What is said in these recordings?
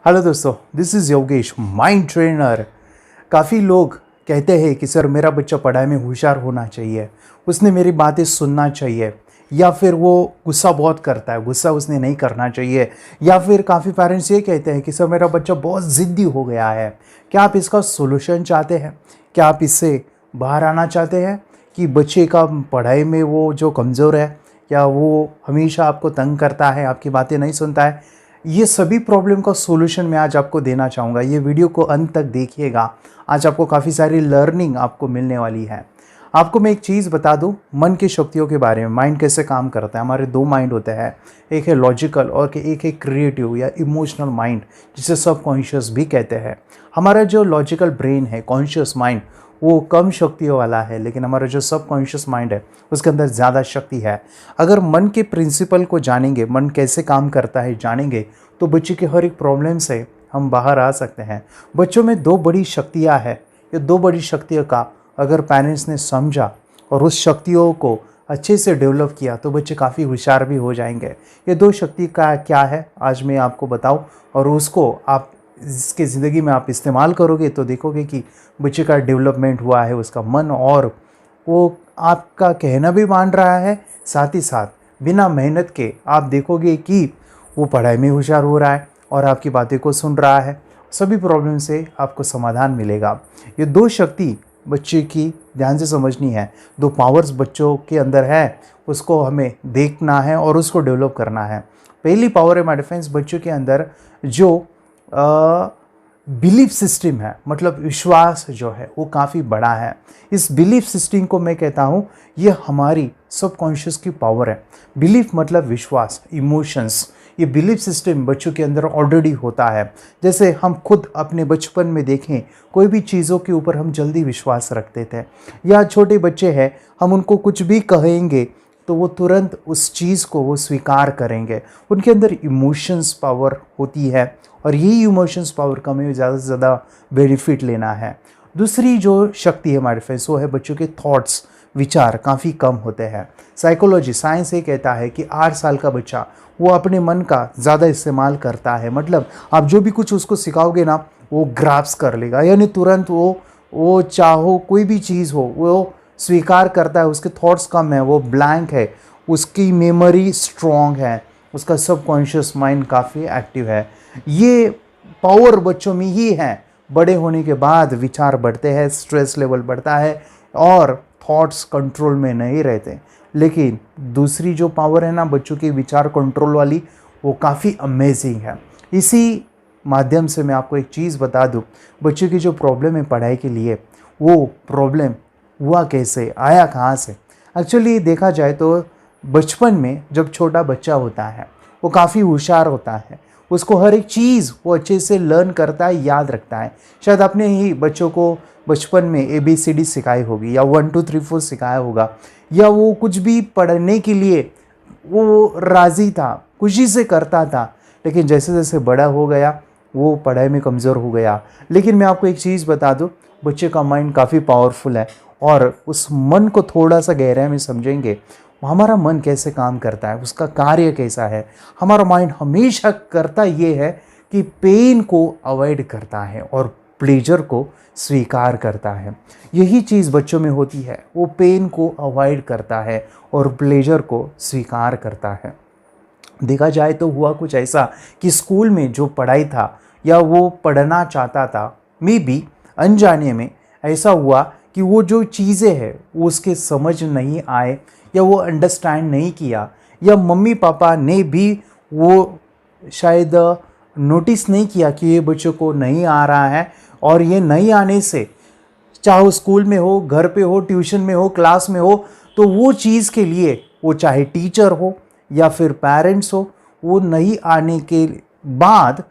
Hello दोस्तों, this is Yogesh, mind trainer. काफ़ी लोग कहते हैं कि सर मेरा बच्चा पढ़ाई में होशियार होना चाहिए, उसने मेरी बातें सुनना चाहिए, या फिर वो गुस्सा बहुत करता है, गुस्सा उसने नहीं करना चाहिए। या फिर काफ़ी पेरेंट्स ये कहते हैं कि सर मेरा बच्चा बहुत ज़िद्दी हो गया है। क्या आप इसका सोल्यूशन चाहते हैं? क्या आप इससे बाहर आना चाहते हैं कि बच्चे का पढ़ाई में वो जो कमज़ोर है, या वो हमेशा आपको तंग करता है, आपकी बातें नहीं सुनता है? ये सभी प्रॉब्लम का सॉल्यूशन मैं आज आपको देना चाहूँगा। ये वीडियो को अंत तक देखिएगा। आज आपको काफ़ी सारी लर्निंग आपको मिलने वाली है। आपको मैं एक चीज़ बता दूं, मन की शक्तियों के बारे में। माइंड कैसे काम करता है? हमारे दो माइंड होते हैं, एक है लॉजिकल और एक है क्रिएटिव या इमोशनल माइंड, जिसे सब कॉन्शियस भी कहते हैं। हमारा जो लॉजिकल ब्रेन है, कॉन्शियस माइंड, वो कम शक्तियों वाला है, लेकिन हमारा जो सब कॉन्शियस माइंड है उसके अंदर ज़्यादा शक्ति है। अगर मन के प्रिंसिपल को जानेंगे, मन कैसे काम करता है जानेंगे, तो बच्चे के हर एक प्रॉब्लम से हम बाहर आ सकते हैं। बच्चों में दो बड़ी शक्तियाँ हैं। ये दो बड़ी शक्तियों का अगर पेरेंट्स ने समझा और उस शक्तियों को अच्छे से डेवलप किया तो बच्चे काफ़ी होशियार भी हो जाएंगे। ये दो शक्ति का क्या है आज मैं आपको बताऊं, और उसको आप इसके ज़िंदगी में आप इस्तेमाल करोगे तो देखोगे कि बच्चे का डेवलपमेंट हुआ है, उसका मन, और वो आपका कहना भी मान रहा है। साथ ही साथ बिना मेहनत के आप देखोगे कि वो पढ़ाई में होशियार हो रहा है और आपकी बातें को सुन रहा है। सभी प्रॉब्लम से आपको समाधान मिलेगा। ये दो शक्ति बच्चे की ध्यान से समझनी है। दो पावर्स बच्चों के अंदर है, उसको हमें देखना है और उसको डेवलप करना है। पहली पावर है माय डिफेंस, बच्चों के अंदर जो बिलीफ सिस्टम है, मतलब विश्वास जो है वो काफ़ी बड़ा है। इस बिलीफ सिस्टम को मैं कहता हूँ ये हमारी सबकॉन्शियस की पावर है। बिलीफ मतलब विश्वास, इमोशंस। ये बिलीफ सिस्टम बच्चों के अंदर ऑलरेडी होता है। जैसे हम खुद अपने बचपन में देखें, कोई भी चीज़ों के ऊपर हम जल्दी विश्वास रखते थे, या छोटे बच्चे हैं, हम उनको कुछ भी कहेंगे तो वो तुरंत उस चीज़ को वो स्वीकार करेंगे। उनके अंदर इमोशंस पावर होती है, और यही इमोशंस पावर का हमें ज़्यादा से ज़्यादा बेनिफिट लेना है। दूसरी जो शक्ति है हमारे पास वो है बच्चों के थॉट्स, विचार काफ़ी कम होते हैं। साइकोलॉजी, साइंस ये कहता है कि 8 साल का बच्चा वो अपने मन का ज़्यादा इस्तेमाल करता है। मतलब आप जो भी कुछ उसको सिखाओगे ना, वो ग्रास्प कर लेगा, यानी तुरंत वो चाहो कोई भी चीज़ हो वो स्वीकार करता है। उसके थॉट्स कम है, वो ब्लैंक है, उसकी मेमोरी स्ट्रॉन्ग है, उसका सबकॉन्शियस माइंड काफ़ी एक्टिव है। ये पावर बच्चों में ही है। बड़े होने के बाद विचार बढ़ते हैं, स्ट्रेस लेवल बढ़ता है और थॉट्स कंट्रोल में नहीं रहते। लेकिन दूसरी जो पावर है ना बच्चों की विचार कंट्रोल वाली, वो काफ़ी अमेजिंग है। इसी माध्यम से मैं आपको एक चीज़ बता दूं, बच्चों की जो प्रॉब्लम है पढ़ाई के लिए, वो प्रॉब्लम हुआ कैसे, आया कहाँ से? एक्चुअली देखा जाए तो बचपन में जब छोटा बच्चा होता है वो काफ़ी होशियार होता है। उसको हर एक चीज़ वो अच्छे से लर्न करता है, याद रखता है। शायद आपने ही बच्चों को बचपन में ABCD सिखाई होगी, या 1 2 3 4 सिखाया होगा, या वो कुछ भी पढ़ने के लिए वो राज़ी था, खुशी से करता था। लेकिन जैसे जैसे बड़ा हो गया वो पढ़ाई में कमज़ोर हो गया। लेकिन मैं आपको एक चीज़ बता दूं, बच्चे का माइंड काफ़ी पावरफुल है, और उस मन को थोड़ा सा गहराई में समझेंगे, हमारा मन कैसे काम करता है, उसका कार्य कैसा है। हमारा माइंड हमेशा करता ये है कि पेन को अवॉइड करता है और प्लेजर को स्वीकार करता है। यही चीज़ बच्चों में होती है, वो पेन को अवॉइड करता है और प्लेजर को स्वीकार करता है। देखा जाए तो हुआ कुछ ऐसा कि स्कूल में जो पढ़ाई था या वो पढ़ना चाहता था, मे बी अनजाने में ऐसा हुआ कि वो जो चीज़ें हैं वो उसके समझ नहीं आए, या वो अंडरस्टैंड नहीं किया, या मम्मी पापा ने भी वो शायद नोटिस नहीं किया कि ये बच्चों को नहीं आ रहा है। और ये नहीं आने से, चाहे स्कूल में हो, घर पे हो, ट्यूशन में हो, क्लास में हो, तो वो चीज़ के लिए वो चाहे टीचर हो या फिर पेरेंट्स हो, वो नहीं आने के बाद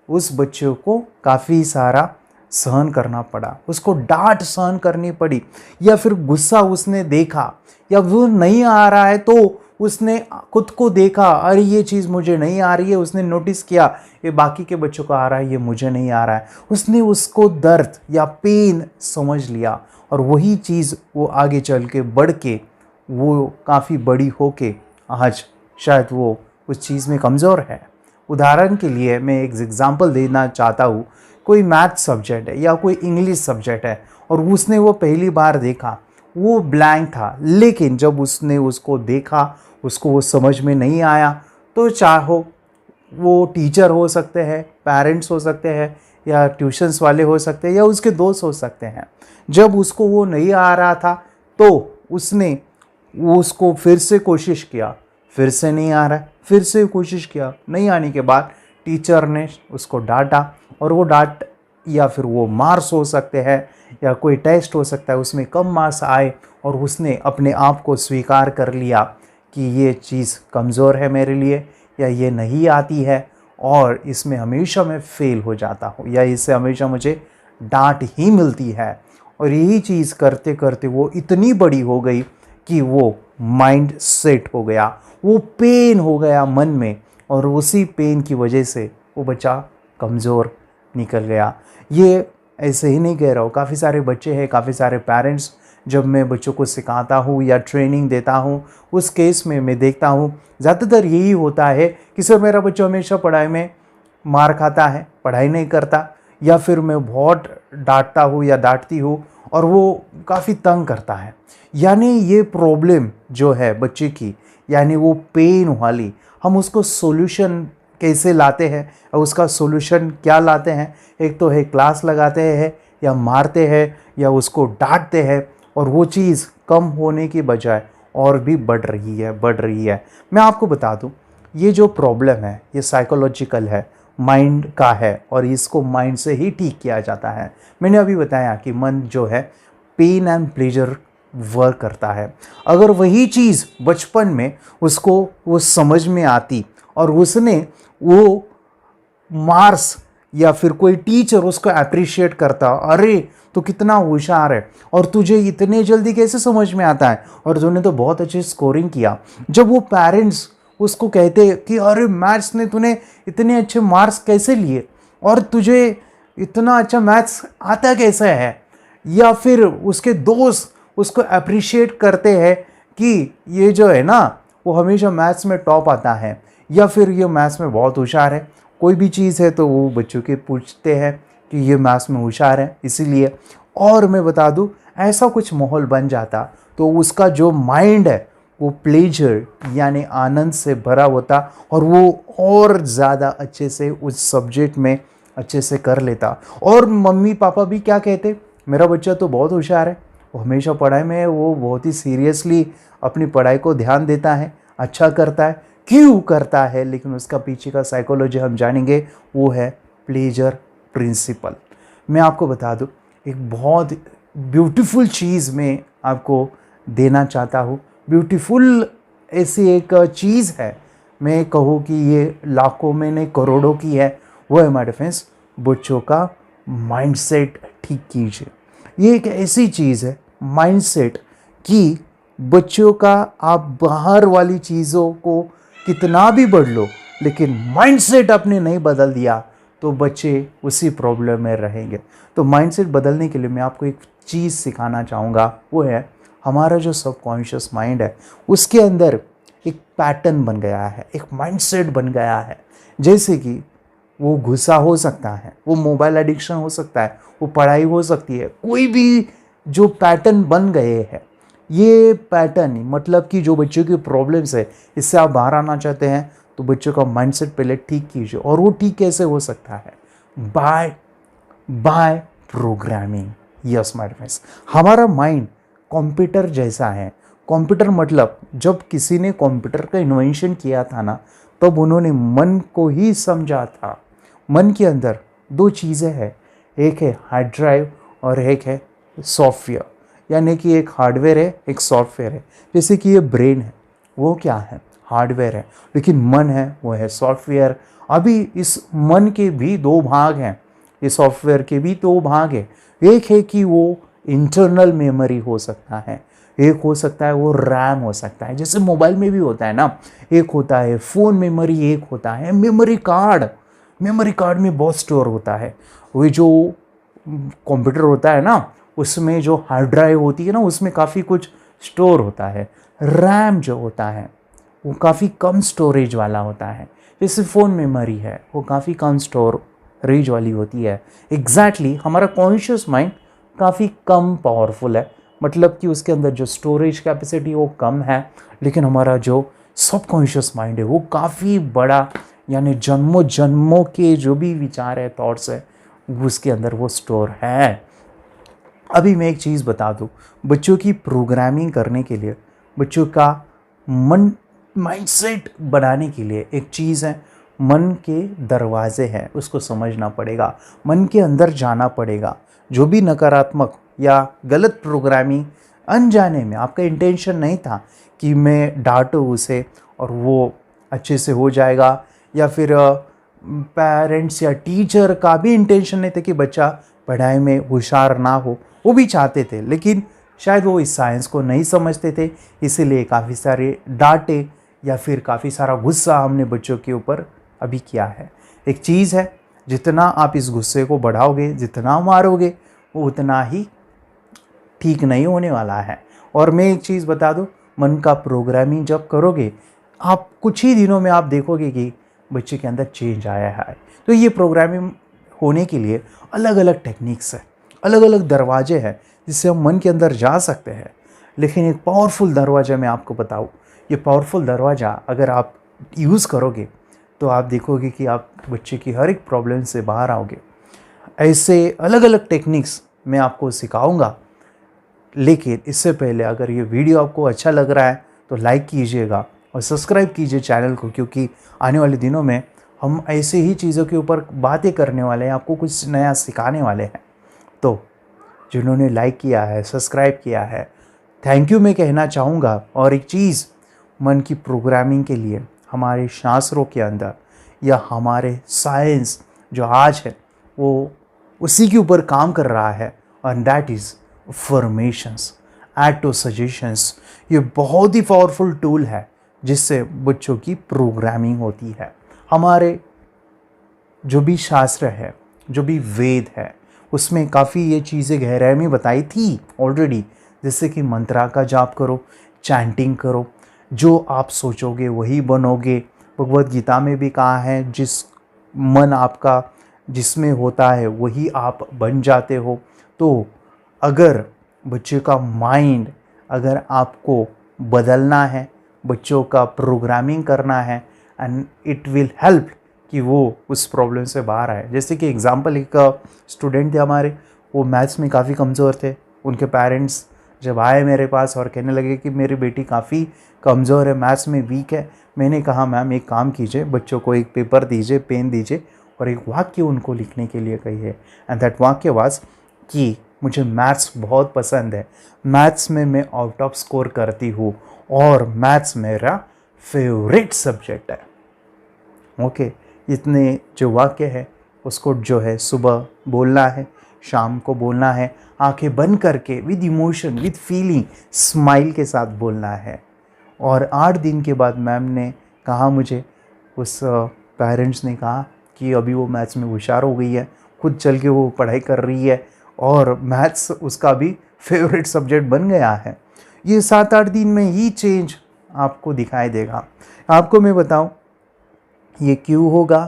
उस बच्चे को काफ़ी सारा सहन करना पड़ा, उसको डांट सहन करनी पड़ी, या फिर गुस्सा उसने देखा, या वो नहीं आ रहा है तो उसने खुद को देखा, अरे ये चीज़ मुझे नहीं आ रही है, उसने नोटिस किया ये बाकी के बच्चों को आ रहा है, ये मुझे नहीं आ रहा है। उसने उसको दर्द या पेन समझ लिया, और वही चीज़ वो आगे चल के बढ़ के वो काफ़ी बड़ी हो के आज शायद वो उस चीज़ में कमज़ोर है। उदाहरण के लिए मैं एक एग्जांपल देना चाहता हूँ। कोई मैथ सब्जेक्ट है या कोई इंग्लिश सब्जेक्ट है और उसने वो पहली बार देखा, वो ब्लैंक था, लेकिन जब उसने उसको देखा, उसको वो समझ में नहीं आया, तो चाहो वो टीचर हो सकते हैं, पेरेंट्स हो सकते हैं, या ट्यूशन्स वाले हो सकते हैं, या उसके दोस्त हो सकते हैं, जब उसको वो नहीं आ रहा था तो उसने उसको फिर से कोशिश किया, फिर से नहीं आ रहा है, फिर से कोशिश किया, नहीं आने के बाद टीचर ने उसको डांटा, और वो डांट या फिर वो मार्क्स हो सकते हैं या कोई टेस्ट हो सकता है, उसमें कम मार्क्स आए और उसने अपने आप को स्वीकार कर लिया कि ये चीज़ कमज़ोर है मेरे लिए, या ये नहीं आती है और इसमें हमेशा मैं फेल हो जाता हूँ, या इससे हमेशा मुझे डांट ही मिलती है। और यही चीज़ करते करते वो इतनी बड़ी हो गई कि वो माइंड सेट हो गया, वो पेन हो गया मन में, और उसी पेन की वजह से वो बच्चा कमज़ोर निकल गया। ये ऐसे ही नहीं कह रहा हूँ, काफ़ी सारे बच्चे हैं, काफ़ी सारे पेरेंट्स, जब मैं बच्चों को सिखाता हूँ या ट्रेनिंग देता हूँ, उस केस में मैं देखता हूँ ज़्यादातर यही होता है कि सर मेरा बच्चा हमेशा पढ़ाई में मार खाता है, पढ़ाई नहीं करता, या फिर मैं बहुत डांटता हूँ या डांटती हूँ और वो काफ़ी तंग करता है। यानी ये प्रॉब्लम जो है बच्चे की, यानी वो पेन वाली, हम उसको सॉल्यूशन कैसे लाते हैं और उसका सॉल्यूशन क्या लाते हैं? एक तो है क्लास लगाते हैं या मारते हैं या उसको डांटते हैं, और वो चीज़ कम होने की बजाय और भी बढ़ रही है। मैं आपको बता दूं, ये जो प्रॉब्लम है ये साइकोलॉजिकल है, माइंड का है, और इसको माइंड से ही ठीक किया जाता है। मैंने अभी बताया कि मन जो है पेन एंड प्लेजर वर्क करता है। अगर वही चीज़ बचपन में उसको वो समझ में आती और उसने वो मार्क्स या फिर कोई टीचर उसको अप्रिशिएट करता, अरे तो कितना होशियार है और तुझे इतने जल्दी कैसे समझ में आता है और तूने तो बहुत अच्छी स्कोरिंग किया। जब वो पेरेंट्स उसको कहते कि अरे मैथ्स ने तूने इतने अच्छे मार्क्स कैसे लिए और तुझे इतना अच्छा मैथ्स आता कैसे है, या फिर उसके दोस्त उसको अप्रिशिएट करते हैं कि ये जो है ना वो हमेशा मैथ्स में टॉप आता है, या फिर ये मैथ्स में बहुत होशियार है, कोई भी चीज़ है तो वो बच्चों के पूछते हैं कि ये मैथ्स में होशियार है इसीलिए। और मैं बता दूं, ऐसा कुछ माहौल बन जाता तो उसका जो माइंड है वो प्लेजर यानी आनंद से भरा होता और वो और ज़्यादा अच्छे से उस सब्जेक्ट में अच्छे से कर लेता। और मम्मी पापा भी क्या कहते, मेरा बच्चा तो बहुत होशियार है, वो हमेशा पढ़ाई में है, वो बहुत ही सीरियसली अपनी पढ़ाई को ध्यान देता है, अच्छा करता है। क्यों करता है? लेकिन उसका पीछे का साइकोलॉजी हम जानेंगे, वो है प्लेजर प्रिंसिपल। मैं आपको बता दूं, एक बहुत ब्यूटीफुल चीज़ मैं आपको देना चाहता हूँ। ब्यूटीफुल ऐसी एक चीज़ है, मैं कहूँ कि ये लाखों में नहीं करोड़ों की है, वो है हमारे फ्रेंड्स बच्चों का माइंडसेट ठीक कीजिए। ये एक ऐसी चीज़ है माइंडसेट कि बच्चों का आप बाहर वाली चीज़ों को कितना भी बढ़ लो, लेकिन माइंडसेट आपने नहीं बदल दिया तो बच्चे उसी प्रॉब्लम में रहेंगे। तो माइंडसेट बदलने के लिए मैं आपको एक चीज़ सिखाना चाहूँगा, वो है हमारा जो सबकॉन्शियस माइंड है उसके अंदर एक पैटर्न बन गया है, एक माइंडसेट बन गया है। जैसे कि वो गुस्सा हो सकता है, वो मोबाइल एडिक्शन हो सकता है, वो पढ़ाई हो सकती है, कोई भी जो पैटर्न बन गए हैं, ये पैटर्न मतलब कि जो बच्चों की प्रॉब्लम्स है इससे आप बाहर आना चाहते हैं तो बच्चों का माइंडसेट पहले ठीक कीजिए। और वो ठीक कैसे हो सकता है? By programming. Yes my friends, हमारा माइंड कंप्यूटर जैसा है। कंप्यूटर मतलब जब किसी ने कंप्यूटर का इन्वेंशन किया था ना, तब उन्होंने मन को ही समझा था। मन के अंदर दो चीज़ें हैं, एक है हार्ड ड्राइव और एक है सॉफ्टवेयर, यानी कि एक हार्डवेयर है एक सॉफ्टवेयर है। जैसे कि ये ब्रेन है, वो क्या है? हार्डवेयर है, लेकिन मन है वो है सॉफ्टवेयर। अभी इस मन के भी दो भाग हैं, ये सॉफ्टवेयर के भी दो भाग हैं। एक है कि वो इंटरनल मेमोरी हो सकता है, एक हो सकता है वो रैम हो सकता है, जैसे मोबाइल में भी होता है ना, एक होता है फ़ोन मेमोरी, एक होता है मेमोरी कार्ड। मेमोरी कार्ड में बहुत स्टोर होता है। वो जो कंप्यूटर होता है ना, उसमें जो हार्ड ड्राइव होती है ना, उसमें काफ़ी कुछ स्टोर होता है। रैम जो होता है वो काफ़ी कम स्टोरेज वाला होता है। जैसे फ़ोन मेमोरी है वो काफ़ी कम स्टोरेज वाली होती है। एग्जैक्टली हमारा कॉन्शियस माइंड काफ़ी कम पावरफुल है, मतलब कि उसके अंदर जो स्टोरेज कैपेसिटी वो कम है, लेकिन हमारा जो सबकॉन्शियस माइंड है वो काफ़ी बड़ा, यानी जन्मों जन्मों के जो भी विचार है, थॉट्स है, उसके अंदर वो स्टोर है। अभी मैं एक चीज़ बता दूँ, बच्चों की प्रोग्रामिंग करने के लिए, बच्चों का मन माइंडसेट बनाने के लिए एक चीज़ है, मन के दरवाजे हैं, उसको समझना पड़ेगा, मन के अंदर जाना पड़ेगा। जो भी नकारात्मक या गलत प्रोग्रामिंग अनजाने में, आपका इंटेंशन नहीं था कि मैं डांटूँ उसे और वो अच्छे से हो जाएगा, या फिर पेरेंट्स या टीचर का भी इंटेंशन नहीं था कि बच्चा पढ़ाई में होशियार ना हो, वो भी चाहते थे, लेकिन शायद वो इस साइंस को नहीं समझते थे, इसीलिए काफ़ी सारे डांटे या फिर काफ़ी सारा गुस्सा हमने बच्चों के ऊपर अभी किया है। एक चीज़ है, जितना आप इस गुस्से को बढ़ाओगे, जितना मारोगे, वो उतना ही ठीक नहीं होने वाला है। और मैं एक चीज़ बता दूं, मन का प्रोग्रामिंग जब करोगे, आप कुछ ही दिनों में आप देखोगे कि बच्चे के अंदर चेंज आया है। तो ये प्रोग्रामिंग होने के लिए अलग अलग टेक्निक्स है, अलग अलग दरवाजे हैं जिससे हम मन के अंदर जा सकते हैं। लेकिन एक पावरफुल दरवाज़ा मैं आपको बताऊँ, ये पावरफुल दरवाज़ा अगर आप यूज़ करोगे तो आप देखोगे कि आप बच्चे की हर एक प्रॉब्लम से बाहर आओगे। ऐसे अलग अलग टेक्निक्स मैं आपको सिखाऊंगा, लेकिन इससे पहले अगर ये वीडियो आपको अच्छा लग रहा है तो लाइक कीजिएगा और सब्सक्राइब कीजिए चैनल को, क्योंकि आने वाले दिनों में हम ऐसे ही चीज़ों के ऊपर बातें करने वाले हैं, आपको कुछ नया सिखाने वाले हैं। तो जिन्होंने लाइक किया है, सब्सक्राइब किया है, थैंक यू मैं कहना चाहूँगा। और एक चीज़, मन की प्रोग्रामिंग के लिए हमारे शास्त्रों के अंदर या हमारे साइंस जो आज है वो उसी के ऊपर काम कर रहा है, and that is formations, auto suggestions. ये बहुत ही पावरफुल टूल है जिससे बच्चों की प्रोग्रामिंग होती है। हमारे जो भी शास्त्र है, जो भी वेद है, उसमें काफ़ी ये चीज़ें गहराई में बताई थी ऑलरेडी, जैसे कि मंत्रा का जाप करो, चैंटिंग करो, जो आप सोचोगे वही बनोगे। भगवद गीता में भी कहा है, जिस मन आपका जिसमें होता है वही आप बन जाते हो। तो अगर बच्चे का माइंड, अगर आपको बदलना है, बच्चों का प्रोग्रामिंग करना है, एंड इट विल हेल्प कि वो उस प्रॉब्लम से बाहर आए। जैसे कि एग्जांपल, एक स्टूडेंट थे हमारे, वो मैथ्स में काफ़ी कमज़ोर थे। उनके पेरेंट्स जब आए मेरे पास और कहने लगे कि मेरी बेटी काफ़ी कमज़ोर है, मैथ्स में वीक है, मैंने कहा मैम एक काम कीजिए, बच्चों को एक पेपर दीजिए, पेन दीजिए और एक वाक्य उनको लिखने के लिए कहिए। एंड दैट वाक्य वाज कि मुझे मैथ्स बहुत पसंद है, मैथ्स में मैं आउट ऑफ स्कोर करती हूँ और मैथ्स मेरा फेवरेट सब्जेक्ट है। ओके, इतने जो वाक्य है उसको जो है सुबह बोलना है, शाम को बोलना है, आंखें बंद करके with emotion, with feeling, smile के साथ बोलना है। और 8 दिन के बाद मैम ने कहा मुझे, उस पेरेंट्स ने कहा कि अभी वो मैथ्स में होशियार हो गई है, खुद चल के वो पढ़ाई कर रही है और मैथ्स उसका भी फेवरेट सब्जेक्ट बन गया है। ये 7-8 दिन में ही चेंज आपको दिखाई देगा। आपको मैं बताऊं ये क्यों होगा,